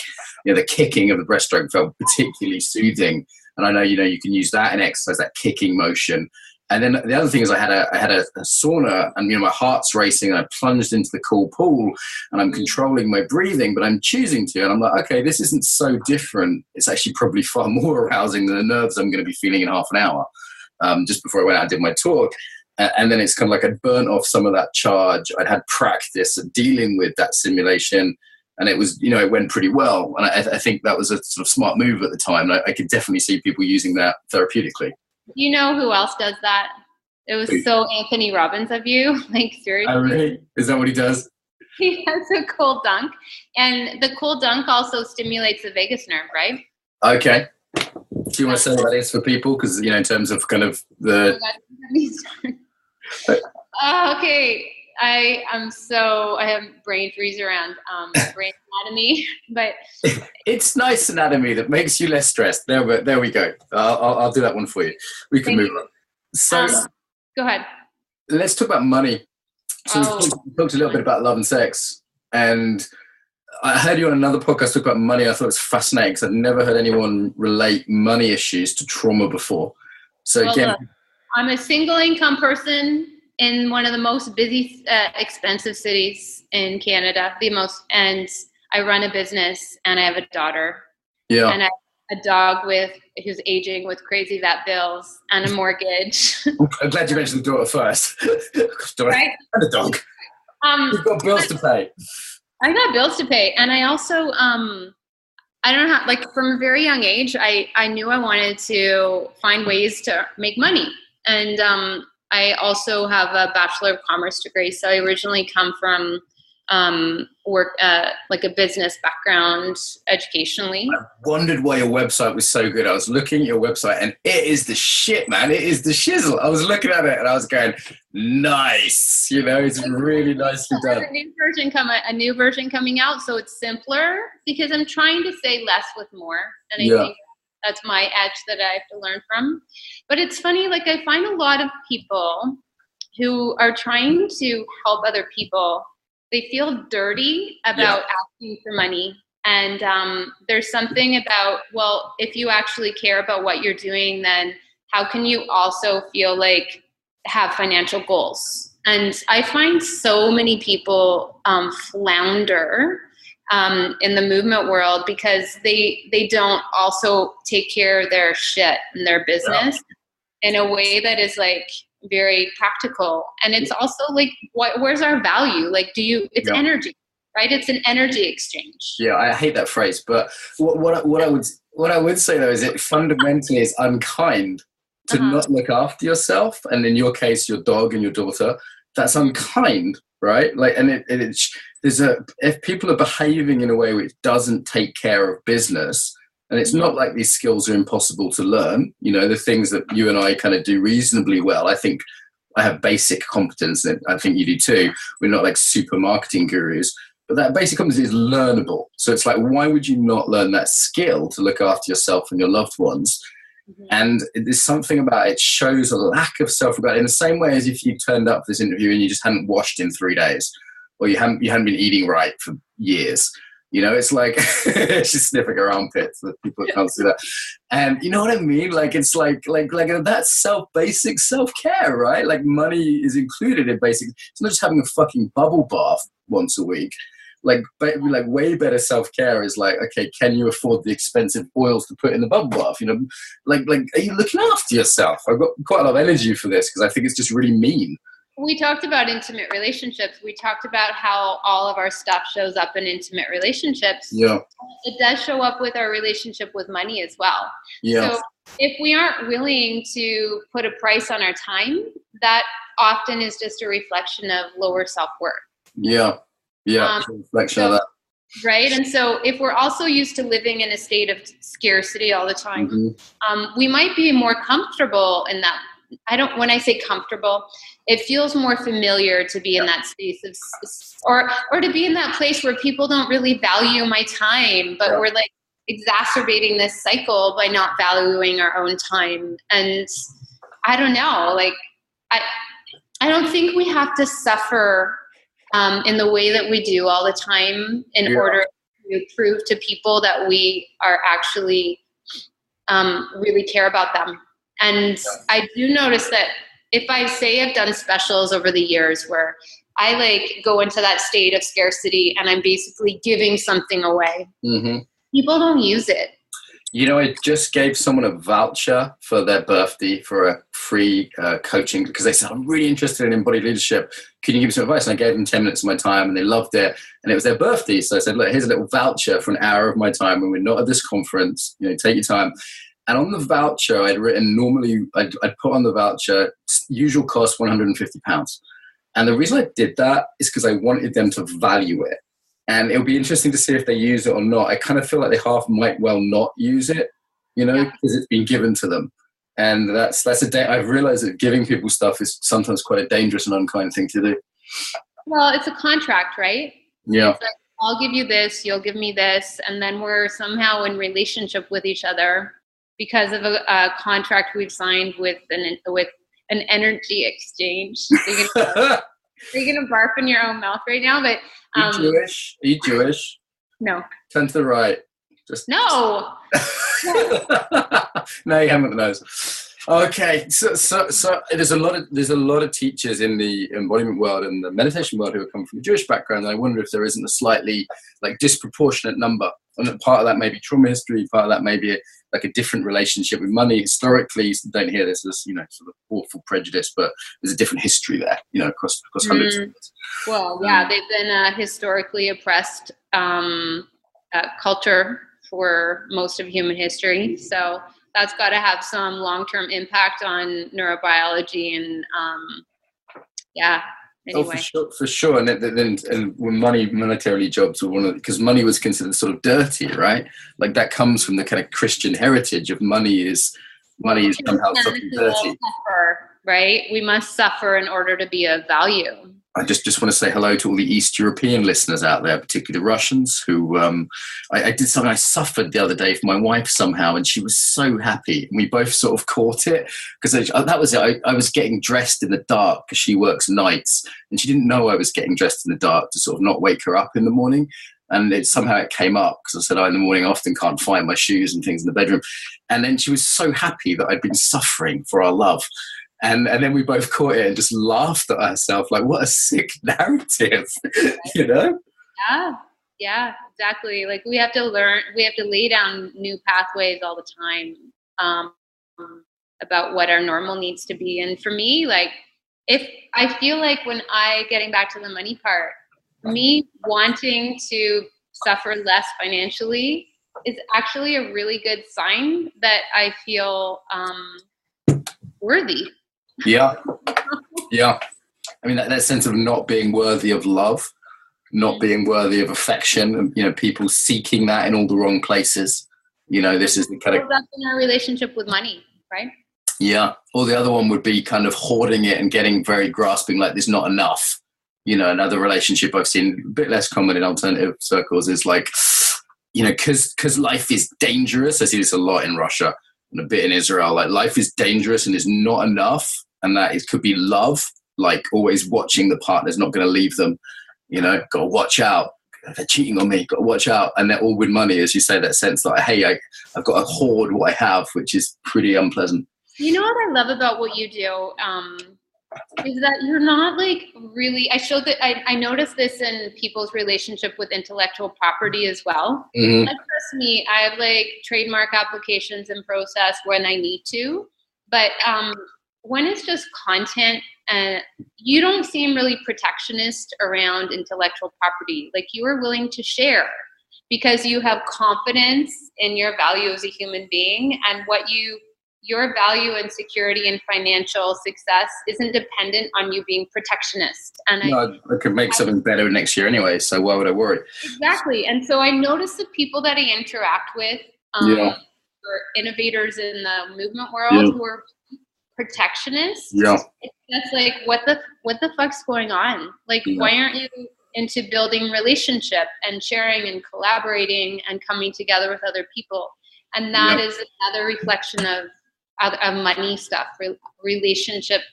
The kicking of the breaststroke felt particularly soothing. And I know, you can use that in exercise, that kicking motion. And then the other thing is I had a sauna, and, my heart's racing, and I plunged into the cool pool, and I'm controlling my breathing, but I'm choosing to. And I'm like, okay, this isn't so different. It's actually probably far more arousing than the nerves I'm going to be feeling in half an hour. Just before I went out and did my talk. And then it's kind of like I'd burnt off some of that charge. I'd had practice at dealing with that simulation. And it was, it went pretty well. And I think that was a sort of smart move at the time. And I could definitely see people using that therapeutically. You know who else does that? It was so Anthony Robbins of you. Like, seriously. Oh, really? Is that what he does? He has a cool dunk. And the cool dunk also stimulates the vagus nerve, right? Okay. Do you want to say what that is for people? Because, in terms of kind of the... Okay. I have brain freeze around brain anatomy, but it's nice anatomy that makes you less stressed. There we go. I'll do that one for you. We can move on. So go ahead. Let's talk about money. So we talked a little bit about love and sex, and I heard you on another podcast talk about money. I thought it was fascinating because I'd never heard anyone relate money issues to trauma before. So again, I'm a single income person in one of the most busy, expensive cities in Canada, and I run a business, and I have a daughter. Yeah. And a dog who's aging with crazy vet bills and a mortgage. I'm glad you mentioned the daughter first. Right? And the dog. You've got bills to pay. I got bills to pay. And I also, I don't know how, like from a very young age, I knew I wanted to find ways to make money. And I also have a Bachelor of Commerce degree. So I originally come from work like a business background educationally. I wondered why your website was so good. I was looking at your website and it is the shit, man. It is the shizzle. I was looking at it and I was going, nice. You know, it's really nicely done. A new version coming out, so it's simpler because I'm trying to say less with more. And I think that's my edge that I have to learn from. But it's funny, like I find a lot of people who are trying to help other people, they feel dirty about asking for money. And there's something about, well, if you actually care about what you're doing, then how can you also feel like have financial goals? And I find so many people flounder in the movement world because they don't also take care of their shit and their business in a way that is like very practical. And it's also like, where's our value? Like, it's energy, right? It's an energy exchange. Yeah, I hate that phrase, but what I would say though is it fundamentally is unkind to not look after yourself, and in your case, your dog and your daughter. That's unkind, right? Like, and if people are behaving in a way which doesn't take care of business. And it's not like these skills are impossible to learn. You know, the things that you and I kind of do reasonably well. I think I have basic competence, and I think you do too. We're not like super marketing gurus, but that basic competence is learnable. So it's like, why would you not learn that skill to look after yourself and your loved ones? And there's something about it shows a lack of self-regard in the same way as if you turned up for this interview and you just hadn't washed in 3 days, or you hadn't been eating right for years. You know, it's like she's sniffing her armpits. So that people can't see that, and you know what I mean. Like it's like that's basic self-care, right? Like money is included in basic. It's not just having a fucking bubble bath once a week. Like way better self-care is like, okay, can you afford the expensive oils to put in the bubble bath? You know, like are you looking after yourself? I've got quite a lot of energy for this because I think it's just really mean. We talked about intimate relationships. We talked about how all of our stuff shows up in intimate relationships. Yeah. It does show up with our relationship with money as well. Yeah. So if we aren't willing to put a price on our time, that often is just a reflection of lower self-worth. Yeah. Yeah. Reflection of that. Right. And so if we're also used to living in a state of scarcity all the time, we might be more comfortable in that. When I say comfortable, it feels more familiar to be in that space of, or to be in that place where people don't really value my time, but we're like exacerbating this cycle by not valuing our own time. And I don't know, like, I don't think we have to suffer in the way that we do all the time in order to prove to people that we are actually really care about them. And I do notice that if I say I've done specials over the years where I like go into that state of scarcity and I'm basically giving something away, people don't use it. You know, I just gave someone a voucher for their birthday for a free coaching because they said, I'm really interested in embodied leadership. Can you give me some advice? And I gave them 10 minutes of my time and they loved it. And it was their birthday. So I said, look, here's a little voucher for an hour of my time when we're not at this conference. You know, take your time. And on the voucher, I'd written normally, I'd put on the voucher, usual cost £150. And the reason I did that is because I wanted them to value it. And it'll be interesting to see if they use it or not. I kind of feel like they half might well not use it, you know, because it's been given to them. And I've realized that giving people stuff is sometimes quite a dangerous and unkind thing to do. Well, it's a contract, right? Yeah. It's like, I'll give you this, you'll give me this. And then we're somehow in relationship with each other because of a contract we've signed with an energy exchange. Are you gonna barf in your own mouth right now? But Are you Jewish? No. Turn to the right. No. No, you haven't got the nose. Okay, so there's a lot of teachers in the embodiment world and the meditation world who have come from a Jewish background. And I wonder if there isn't a slightly like disproportionate number And part of that may be trauma history, part of that may be like a different relationship with money. Historically, you don't hear this as, you know, sort of awful prejudice, but there's a different history there, you know, across hundreds of years. Well, yeah, they've been historically oppressed culture for most of human history. So that's got to have some long-term impact on neurobiology and anyway. Oh, for sure. And when monetarily jobs were because money was considered sort of dirty, right? Like that comes from the kind of Christian heritage of money is somehow something dirty. Suffer, right? We must suffer in order to be of value. I just want to say hello to all the East European listeners out there, particularly the Russians, who I did something. I suffered the other day for my wife somehow, and she was so happy. And we both sort of caught it because that was it. I was getting dressed in the dark because she works nights, and she didn't know I was getting dressed in the dark to sort of not wake her up in the morning. And somehow it came up because I said, in the morning I often can't find my shoes and things in the bedroom. And then she was so happy that I'd been suffering for our love. And then we both caught it and just laughed at ourselves, like, what a sick narrative, you know? Yeah, exactly. Like we have to lay down new pathways all the time about what our normal needs to be. And for me, like, if I feel like getting back to the money part, me wanting to suffer less financially is actually a really good sign that I feel worthy. Yeah. I mean, that sense of not being worthy of love, not being worthy of affection, and, you know, people seeking that in all the wrong places. You know, this is the kind of... That's in our relationship with money, right? Yeah. Or the other one would be kind of hoarding it and getting very grasping, like there's not enough. You know, another relationship I've seen a bit less common in alternative circles is like, you know, because life is dangerous. I see this a lot in Russia and a bit in Israel. Like life is dangerous and is not enough. And that could be love, like always watching the partner's not going to leave them. You know, got to watch out. They're cheating on me, got to watch out. And they're all with money, as you say, that sense like, hey, I've got to hoard what I have, which is pretty unpleasant. You know what I love about what you do is that you're not like really, I noticed this in people's relationship with intellectual property as well. Mm-hmm. Not just me, I have like trademark applications in process when I need to, but when it's just content, you don't seem really protectionist around intellectual property. Like you are willing to share because you have confidence in your value as a human being, and your value and security and financial success isn't dependent on you being protectionist. And I could make something better next year anyway, so why would I worry? Exactly. And so I notice the people that I interact with, or innovators in the movement world who are protectionists. That's like, what the fuck's going on? Like, why aren't you into building relationship and sharing and collaborating and coming together with other people? And that is another reflection of money stuff,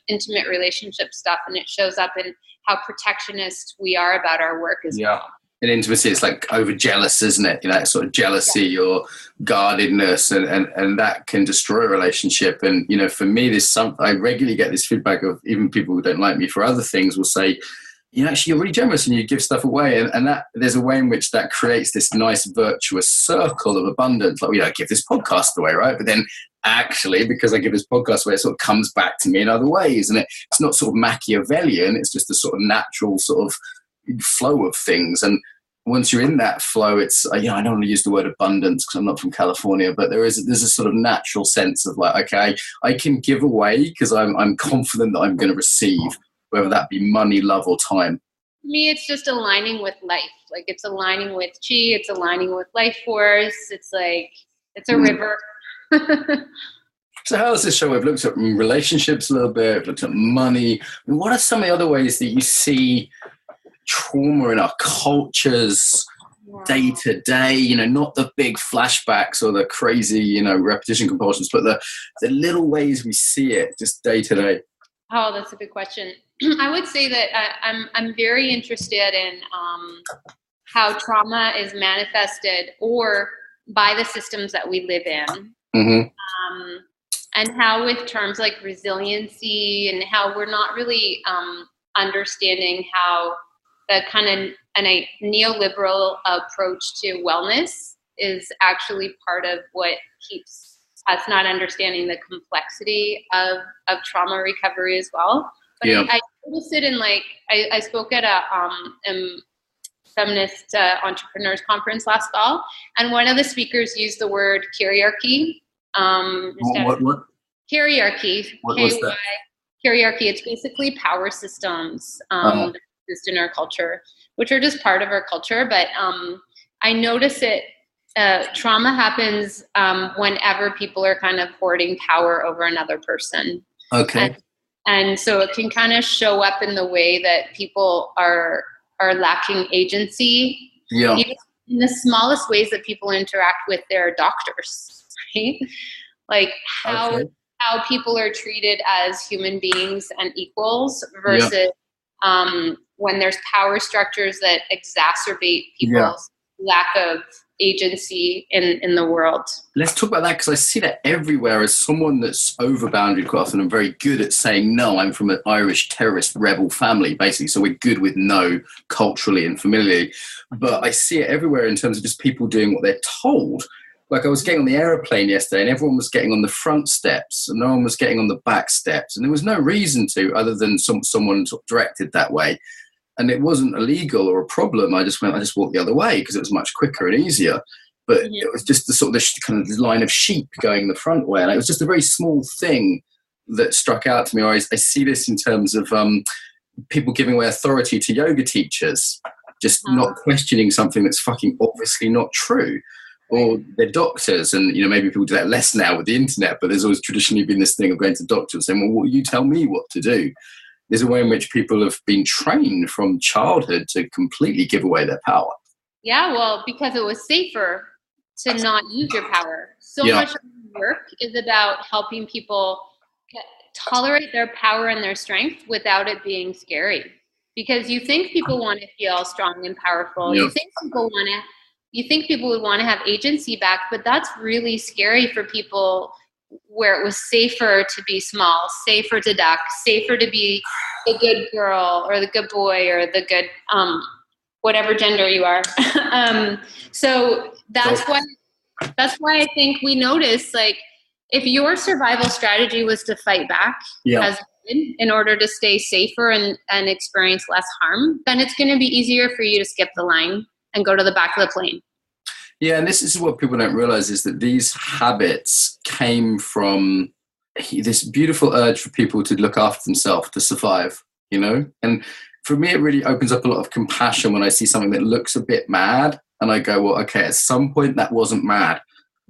intimate relationship stuff. And it shows up in how protectionist we are about our work as well. In intimacy, it's like over jealous, isn't it? You know, that sort of jealousy or guardedness, and that can destroy a relationship. And, you know, for me, I regularly get this feedback of even people who don't like me for other things will say, you know, actually, you're really generous and you give stuff away. And that there's a way in which that creates this nice virtuous circle of abundance. Like, I give this podcast away, right? But then actually, because I give this podcast away, it sort of comes back to me in other ways. And it's not sort of Machiavellian. It's just a sort of natural sort of flow of things. And once you're in that flow, it's, I don't want to use the word abundance because I'm not from California, but there's a sort of natural sense of like, okay, I can give away because I'm confident that I'm going to receive, whether that be money, love, or time. For me, it's just aligning with life. Like it's aligning with chi, it's aligning with life force. It's like, it's a river. So how does this show? We've looked at relationships a little bit, we've looked at money. What are some of the other ways that you see trauma in our cultures day to day, not the big flashbacks or the crazy, repetition compulsions, but the little ways we see it just day to day? Oh, that's a good question. I would say that I'm very interested in how trauma is manifested or by the systems that we live in. Mm-hmm. And how with terms like resiliency and how we're not really understanding how the kind of a neoliberal approach to wellness is actually part of what keeps us not understanding the complexity of trauma recovery as well. But I noticed it in I spoke at a feminist entrepreneurs conference last fall, and one of the speakers used the word kyriarchy. What? Kyriarchy. What was that? Kyriarchy. It's basically power systems that exist in our culture, which are just part of our culture. But I notice it. Trauma happens whenever people are kind of hoarding power over another person. Okay. And so it can kind of show up in the way that people are lacking agency. Yeah. Even in the smallest ways that people interact with their doctors, right? Like how people are treated as human beings and equals versus when there's power structures that exacerbate people's lack of agency in the world. Let's talk about that, because I see that everywhere as someone that's over boundary quite often and very good at saying, no, I'm from an Irish terrorist rebel family, basically. So we're good with no culturally and familiarly. But I see it everywhere in terms of just people doing what they're told. Like I was getting on the aeroplane yesterday and everyone was getting on the front steps and no one was getting on the back steps. And there was no reason to, other than someone directed that way. And it wasn't illegal or a problem. I just walked the other way because it was much quicker and easier. But it was just the sort of kind of line of sheep going the front way. And it was just a very small thing that struck out to me. I see this in terms of people giving away authority to yoga teachers, just not questioning something that's fucking obviously not true. Or their doctors, and maybe people do that less now with the internet, but there's always traditionally been this thing of going to doctors saying, well, you tell me what to do. There's a way in which people have been trained from childhood to completely give away their power. Yeah, well, because it was safer to not use your power. So much of the work is about helping people tolerate their power and their strength without it being scary. Because you think people want to feel strong and powerful. You think people would want to have agency back, but that's really scary for people where it was safer to be small, safer to duck, safer to be the good girl or the good boy or the good whatever gender you are. So that's why I think we notice, like, if your survival strategy was to fight back as in order to stay safer and experience less harm, then it's going to be easier for you to skip the line and go to the back of the plane. Yeah, and this is what people don't realize, is that these habits came from this beautiful urge for people to look after themselves, to survive, And for me, it really opens up a lot of compassion when I see something that looks a bit mad. And I go, well, okay, at some point that wasn't mad.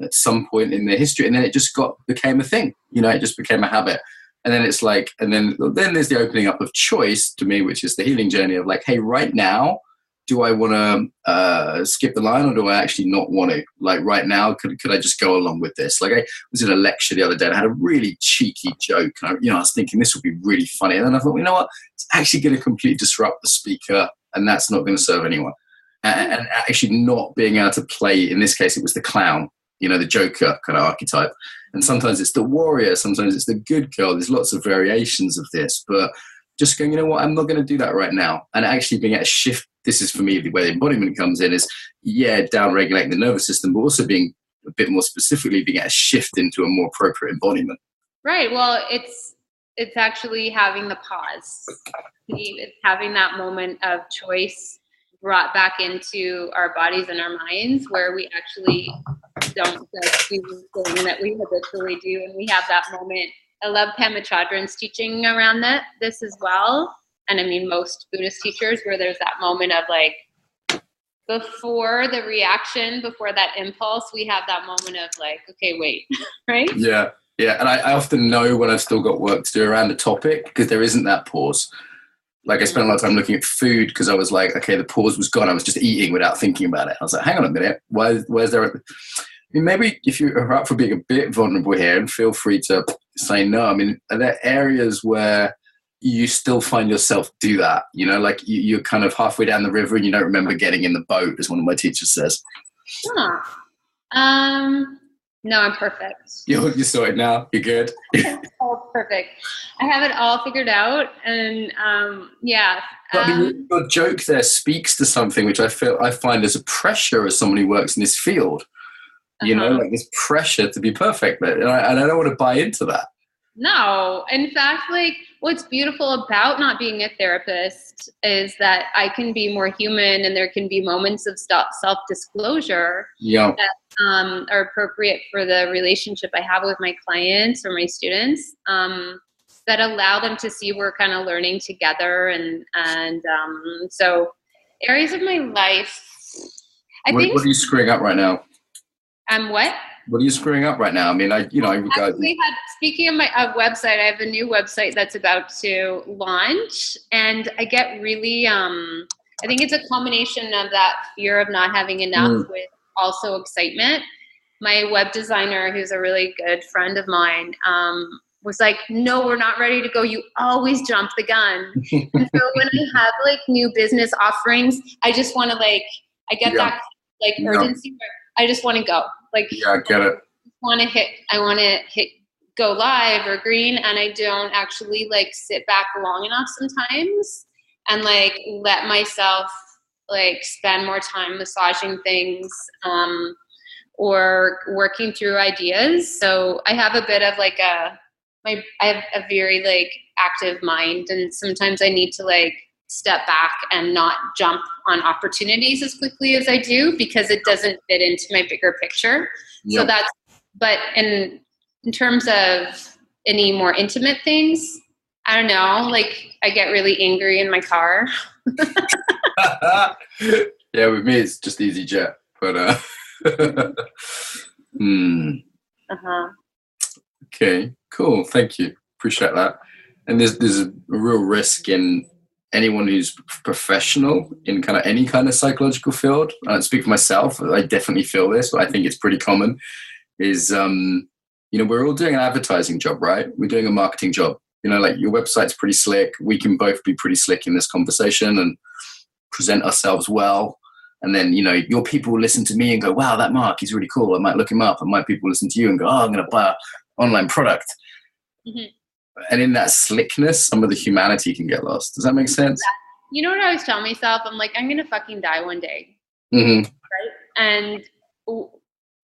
At some point in the history. And then it just became a thing. It just became a habit. And then it's like, and then there's the opening up of choice to me, which is the healing journey of like, hey, right now, do I want to skip the line or do I actually not want to? Like right now, could I just go along with this? Like I was in a lecture the other day and I had a really cheeky joke. And I was thinking this would be really funny. And then I thought, you know what? It's actually going to completely disrupt the speaker and that's not going to serve anyone. And actually not being able to play, in this case, it was the clown, the Joker kind of archetype. And sometimes it's the warrior, sometimes it's the good girl. There's lots of variations of this, but just going, you know what, I'm not going to do that right now. And actually being able to shift, this is for me where the embodiment comes in, is, down-regulating the nervous system, but also being a bit more specifically being able to shift into a more appropriate embodiment. Right. Well, it's actually having the pause. It's having that moment of choice brought back into our bodies and our minds where we actually don't just do the thing that we habitually do. And we have that moment. I love Pema Chodron's teaching around this as well. And I mean, most Buddhist teachers, where there's that moment of like, before the reaction, before that impulse, we have that moment of like, okay, wait, right? Yeah. Yeah. And I often know when I've still got work to do around the topic because there isn't that pause. Like I spent a lot of time looking at food because I was like, okay, the pause was gone. I was just eating without thinking about it. I was like, hang on a minute. Where's there? I mean, maybe if you are up for being a bit vulnerable here, and feel free to say no. I mean, are there areas where you still find yourself do that? Like you're kind of halfway down the river and you don't remember getting in the boat, as one of my teachers says. No, I'm perfect. You're sorted now. You're good. Oh, perfect. I have it all figured out, and But I mean, your joke there speaks to something which I find as a pressure as someone who works in this field. You know, like this pressure to be perfect, and I don't want to buy into that. No, in fact, like what's beautiful about not being a therapist is that I can be more human, and there can be moments of self-disclosure that are appropriate for the relationship I have with my clients or my students, that allow them to see we're kind of learning together. And so areas of my life, What are you screwing up right now? What? What are you screwing up right now? I mean, speaking of my website, I have a new website that's about to launch, and I get really, I think it's a combination of that fear of not having enough with also excitement. My web designer, who's a really good friend of mine, was like, no, we're not ready to go. You always jump the gun. And so when I have like new business offerings, I just want to I get that like urgency where I just want to go. Like, I get it. I want to hit go live or green, and I don't actually like sit back long enough sometimes and like let myself like spend more time massaging things, or working through ideas. So I have a bit of like I have a very like active mind, and sometimes I need to like step back and not jump on opportunities as quickly as I do because it doesn't fit into my bigger picture. Yep. So but in terms of any more intimate things, I don't know, like I get really angry in my car. Yeah, with me it's just EasyJet, but Okay, cool. Thank you. Appreciate that. And there's a real risk in anyone who's professional in kind of any kind of psychological field. I don't speak for myself. I definitely feel this, but I think it's pretty common. Is we're all doing an advertising job, right? We're doing a marketing job. You know, like your website's pretty slick. We can both be pretty slick in this conversation and present ourselves well. And then, your people will listen to me and go, wow, that Mark, he's really cool. I might look him up. And my people listen to you and go, oh, I'm going to buy an online product. Mm-hmm. And in that slickness, some of the humanity can get lost. Does that make sense? You know what I always tell myself? I'm like, I'm going to fucking die one day. Mm-hmm. Right? And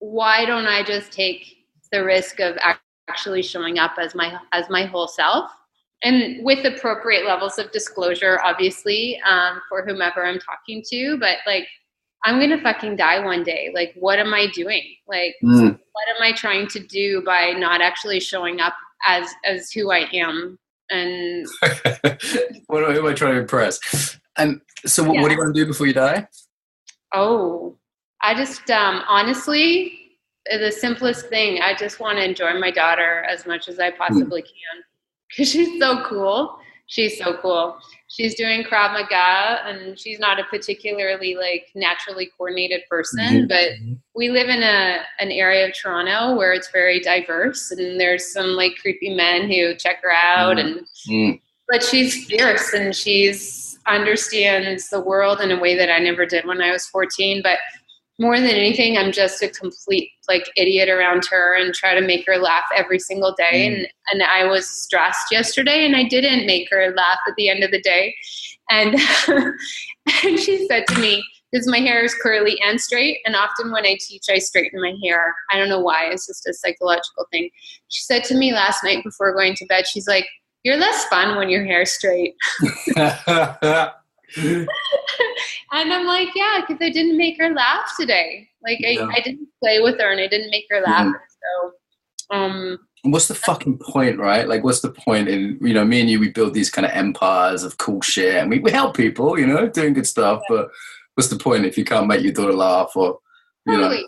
why don't I just take the risk of actually showing up as my whole self? And with appropriate levels of disclosure, obviously, for whomever I'm talking to. But like, I'm going to fucking die one day. Like, what am I doing? Like, what am I trying to do by not actually showing up as who I am? And who am I trying to impress? And so what do you want to do before you die? Oh, I just, honestly, the simplest thing, I just want to enjoy my daughter as much as I possibly can. Because she's so cool. She's so cool. She's doing Krav Maga, and she's not a particularly like naturally coordinated person, but we live in an area of Toronto where it's very diverse, and there's some like creepy men who check her out, but she's fierce, and she's understands the world in a way that I never did when I was 14. But more than anything, I'm just a complete like idiot around her and try to make her laugh every single day. And I was stressed yesterday, and I didn't make her laugh at the end of the day. And and she said to me, because my hair is curly and straight, and often when I teach, I straighten my hair. I don't know why. It's just a psychological thing. She said to me last night before going to bed, she's like, "You're less fun when your hair's straight." And I'm like, yeah, because I didn't make her laugh today. Like I didn't play with her, and I didn't make her laugh. So, what's the fucking point, right? Like, what's the point in, me and you, we build these kind of empires of cool shit, and we help people, doing good stuff. But what's the point if you can't make your daughter laugh, or can't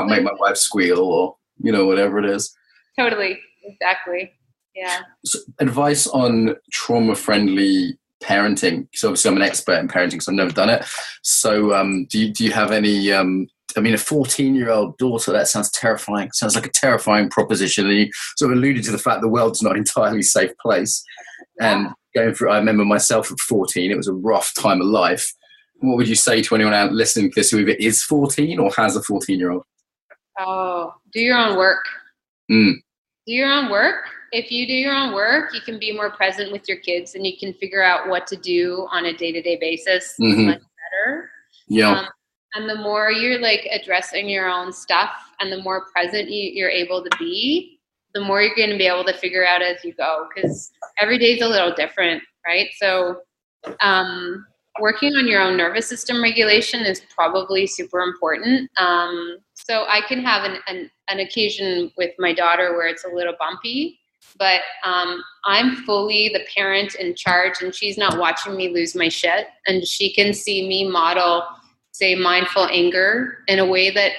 make my wife squeal, or whatever it is? Totally, exactly, yeah. So, advice on trauma-friendly parenting, because obviously I'm an expert in parenting because I've never done it. So do you have any a 14-year-old daughter, that sounds terrifying. Sounds like a terrifying proposition. And you sort of alluded to the fact the world's not an entirely safe place. And going through, I remember myself at 14, it was a rough time of life. What would you say to anyone out listening to this who either is 14 or has a 14-year-old? Oh, do your own work. Do your own work. If you do your own work, you can be more present with your kids, and you can figure out what to do on a day-to-day basis much better. Yeah. And the more you're like addressing your own stuff and the more present you're able to be, the more you're going to be able to figure out as you go, because every day is a little different, right? So working on your own nervous system regulation is probably super important. So I can have an occasion with my daughter where it's a little bumpy, but I'm fully the parent in charge, and she's not watching me lose my shit, and she can see me model, say, mindful anger in a way that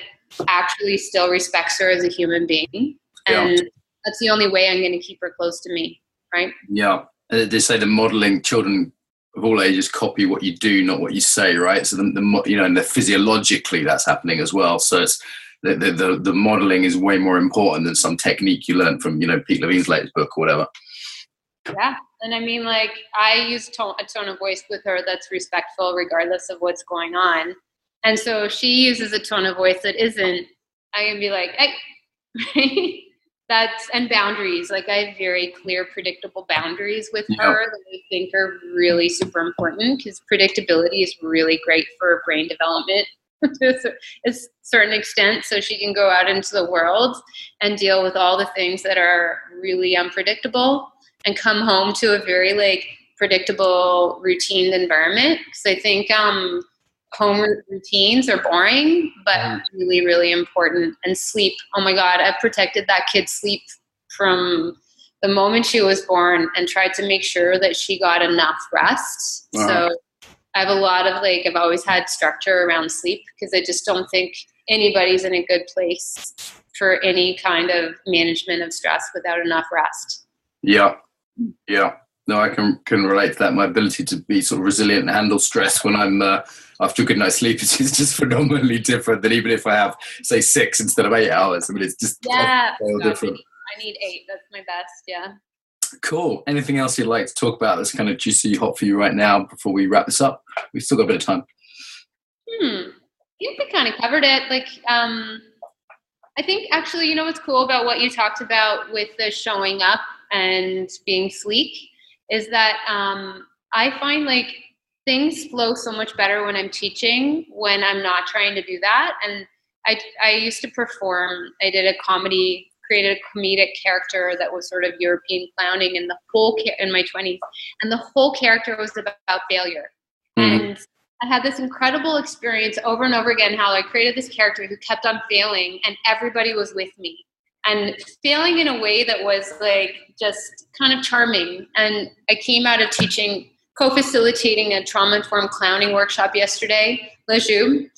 actually still respects her as a human being. And that's the only way I'm going to keep her close to me, right? Yeah. They say the modeling, children of all ages copy what you do, not what you say, right? So and physiologically that's happening as well. So it's the modeling is way more important than some technique you learned from, Pete Levine's latest book or whatever. Yeah. And I mean, like, I use a tone of voice with her that's respectful regardless of what's going on. And so if she uses a tone of voice that isn't, I'm going to be like, hey, and boundaries. Like, I have very clear, predictable boundaries with her that I think are really super important, because predictability is really great for brain development to a certain extent. So she can go out into the world and deal with all the things that are really unpredictable and come home to a very like predictable, routine environment. Because I think home routines are boring, but really, really important. And sleep. Oh my God, I've protected that kid's sleep from the moment she was born and tried to make sure that she got enough rest. So I have a lot of I've always had structure around sleep, because I just don't think anybody's in a good place for any kind of management of stress without enough rest. Yeah. Yeah. No, I can relate to that. My ability to be sort of resilient and handle stress when I'm after a good night's sleep is just phenomenally different than even if I have, say, 6 instead of 8 hours. I mean, it's just different. I need 8. That's my best. Yeah. Cool. Anything else you'd like to talk about that's kind of juicy, hot for you right now before we wrap this up? We've still got a bit of time. I think we kind of covered it. I think actually, what's cool about what you talked about with the showing up and being sleek is that I find things flow so much better when I'm teaching, when I'm not trying to do that. And I used to perform. I did created a comedic character that was sort of European clowning, and in my 20s, and the whole character was about failure. And I had this incredible experience over and over again, how I created this character who kept on failing, and everybody was with me. And failing in a way that was just kind of charming. And I came out of co-facilitating a trauma-informed clowning workshop yesterday, Le Joub,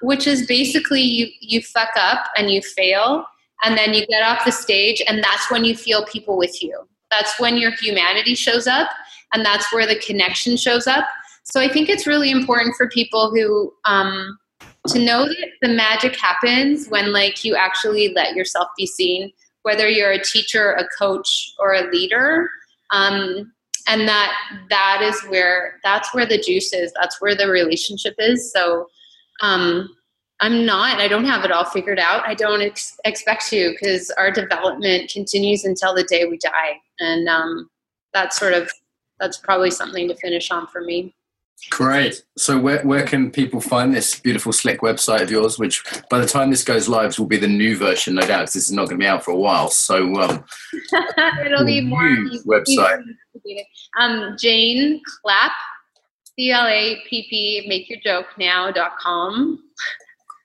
which is basically you fuck up and you fail, and then you get off the stage, and that's when you feel people with you. That's when your humanity shows up, and that's where the connection shows up. So I think it's really important for people who to know that the magic happens when you actually let yourself be seen, whether you're a teacher, a coach, or a leader. And that's where the juice is. That's where the relationship is. So I don't have it all figured out. I don't expect to, because our development continues until the day we die. And that's probably something to finish on for me. Great. So where can people find this beautiful, slick website of yours, which by the time this goes live will be the new version, no doubt, because this is not going to be out for a while. So it'll be more website. Jane Clapp, CLAPP, makeyourjokenow.com.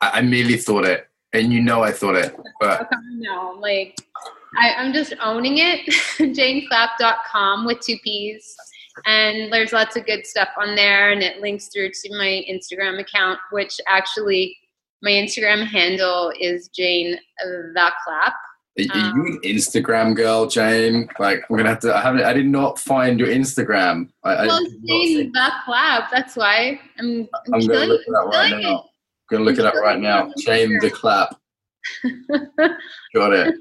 I merely thought it, and I thought it. But no, I'm just owning it. JaneClapp.com with 2 P's. And there's lots of good stuff on there, and it links through to my Instagram account, which actually my Instagram handle is Jane the Clapp. Are you an Instagram girl, Jane? We're gonna have to. I did not find your Instagram. Jane the Clapp. That's why I'm gonna look it up right now. I'm gonna look it up right now. Jane the Clapp. Got it.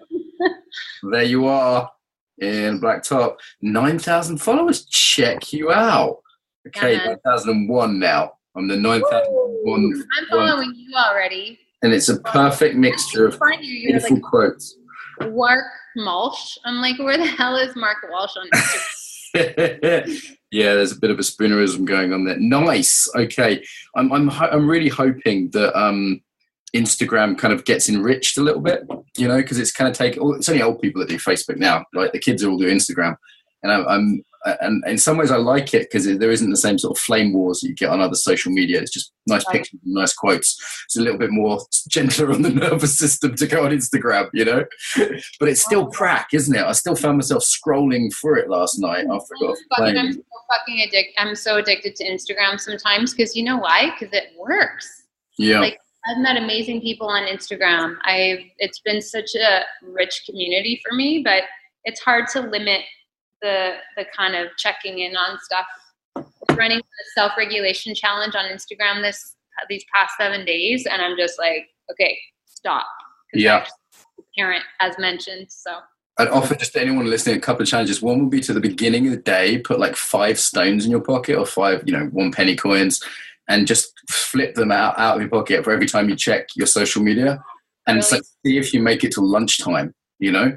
There you are. In black top, 9,000 followers. Check you out. Okay, 9,001 now. I'm the 9,001. I'm following you already. And it's a perfect mixture of beautiful quotes. Mark Walsh. I'm where the hell is Mark Walsh on Instagram? Yeah, there's a bit of a spoonerism going on there. Nice. Okay. I'm really hoping that Instagram kind of gets enriched a little bit, because it's kind of it's only old people that do Facebook now. Like the kids all do Instagram, and and in some ways I like it because there isn't the same sort of flame wars that you get on other social media. It's just nice pictures and nice quotes. It's a little bit more gentler on the nervous system to go on Instagram, but it's still crack, isn't it? I still found myself scrolling through it last night after I got off the plane. I'm so fucking addicted. I'm so addicted to Instagram sometimes because you know why? Because it works. Yeah. Like I've met amazing people on Instagram. It's been such a rich community for me, but it's hard to limit the kind of checking in on stuff. Running a self-regulation challenge on Instagram these past 7 days, and I'm just like, okay, stop. Yeah. Parent, as mentioned, so. I'd offer just to anyone listening a couple of challenges. One would be to the beginning of the day, put like 5 stones in your pocket or 5, 1 penny coins, and just flip them out of your pocket for every time you check your social media, and really? See if you make it to lunchtime. And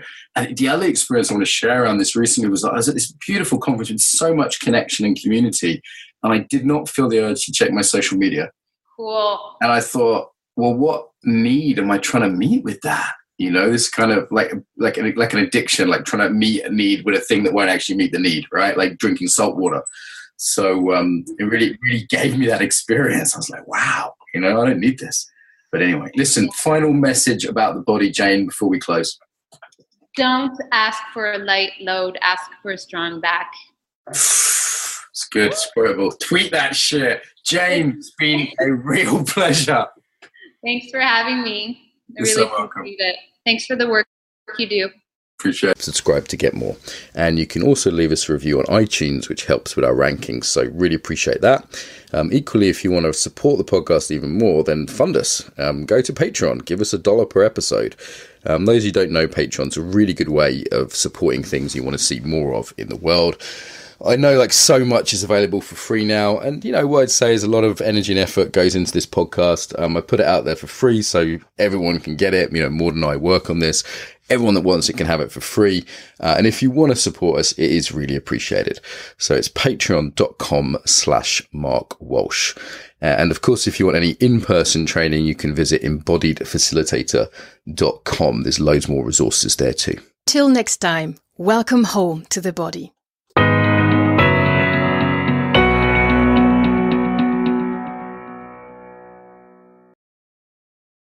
the other experience I want to share around this recently was that I was at this beautiful conference with so much connection and community, and I did not feel the urge to check my social media. Cool. And I thought, well, what need am I trying to meet with that? This kind of like an addiction, like trying to meet a need with a thing that won't actually meet the need, right? Like drinking salt water. So it really, really gave me that experience. I was like, wow, I don't need this. But anyway, listen, final message about the body, Jane, before we close. Don't ask for a light load, ask for a strong back. It's good, it's quotable. Tweet that shit. Jane, it's been a real pleasure. Thanks for having me. You're so welcome. It. Thanks for the work you do. Appreciate it. Subscribe to get more. And you can also leave us a review on iTunes, which helps with our rankings. So really appreciate that. Equally, if you want to support the podcast even more, then fund us. Go to Patreon. Give us $1 per episode. Those who don't know, Patreon's a really good way of supporting things you want to see more of in the world. I know so much is available for free now, and what I'd say is a lot of energy and effort goes into this podcast. I put it out there for free so everyone can get it. More than I work on this. Everyone that wants it can have it for free. And if you want to support us, it is really appreciated. So it's patreon.com/Mark Walsh. And of course, if you want any in-person training, you can visit embodiedfacilitator.com. There's loads more resources there too. Till next time, welcome home to the body.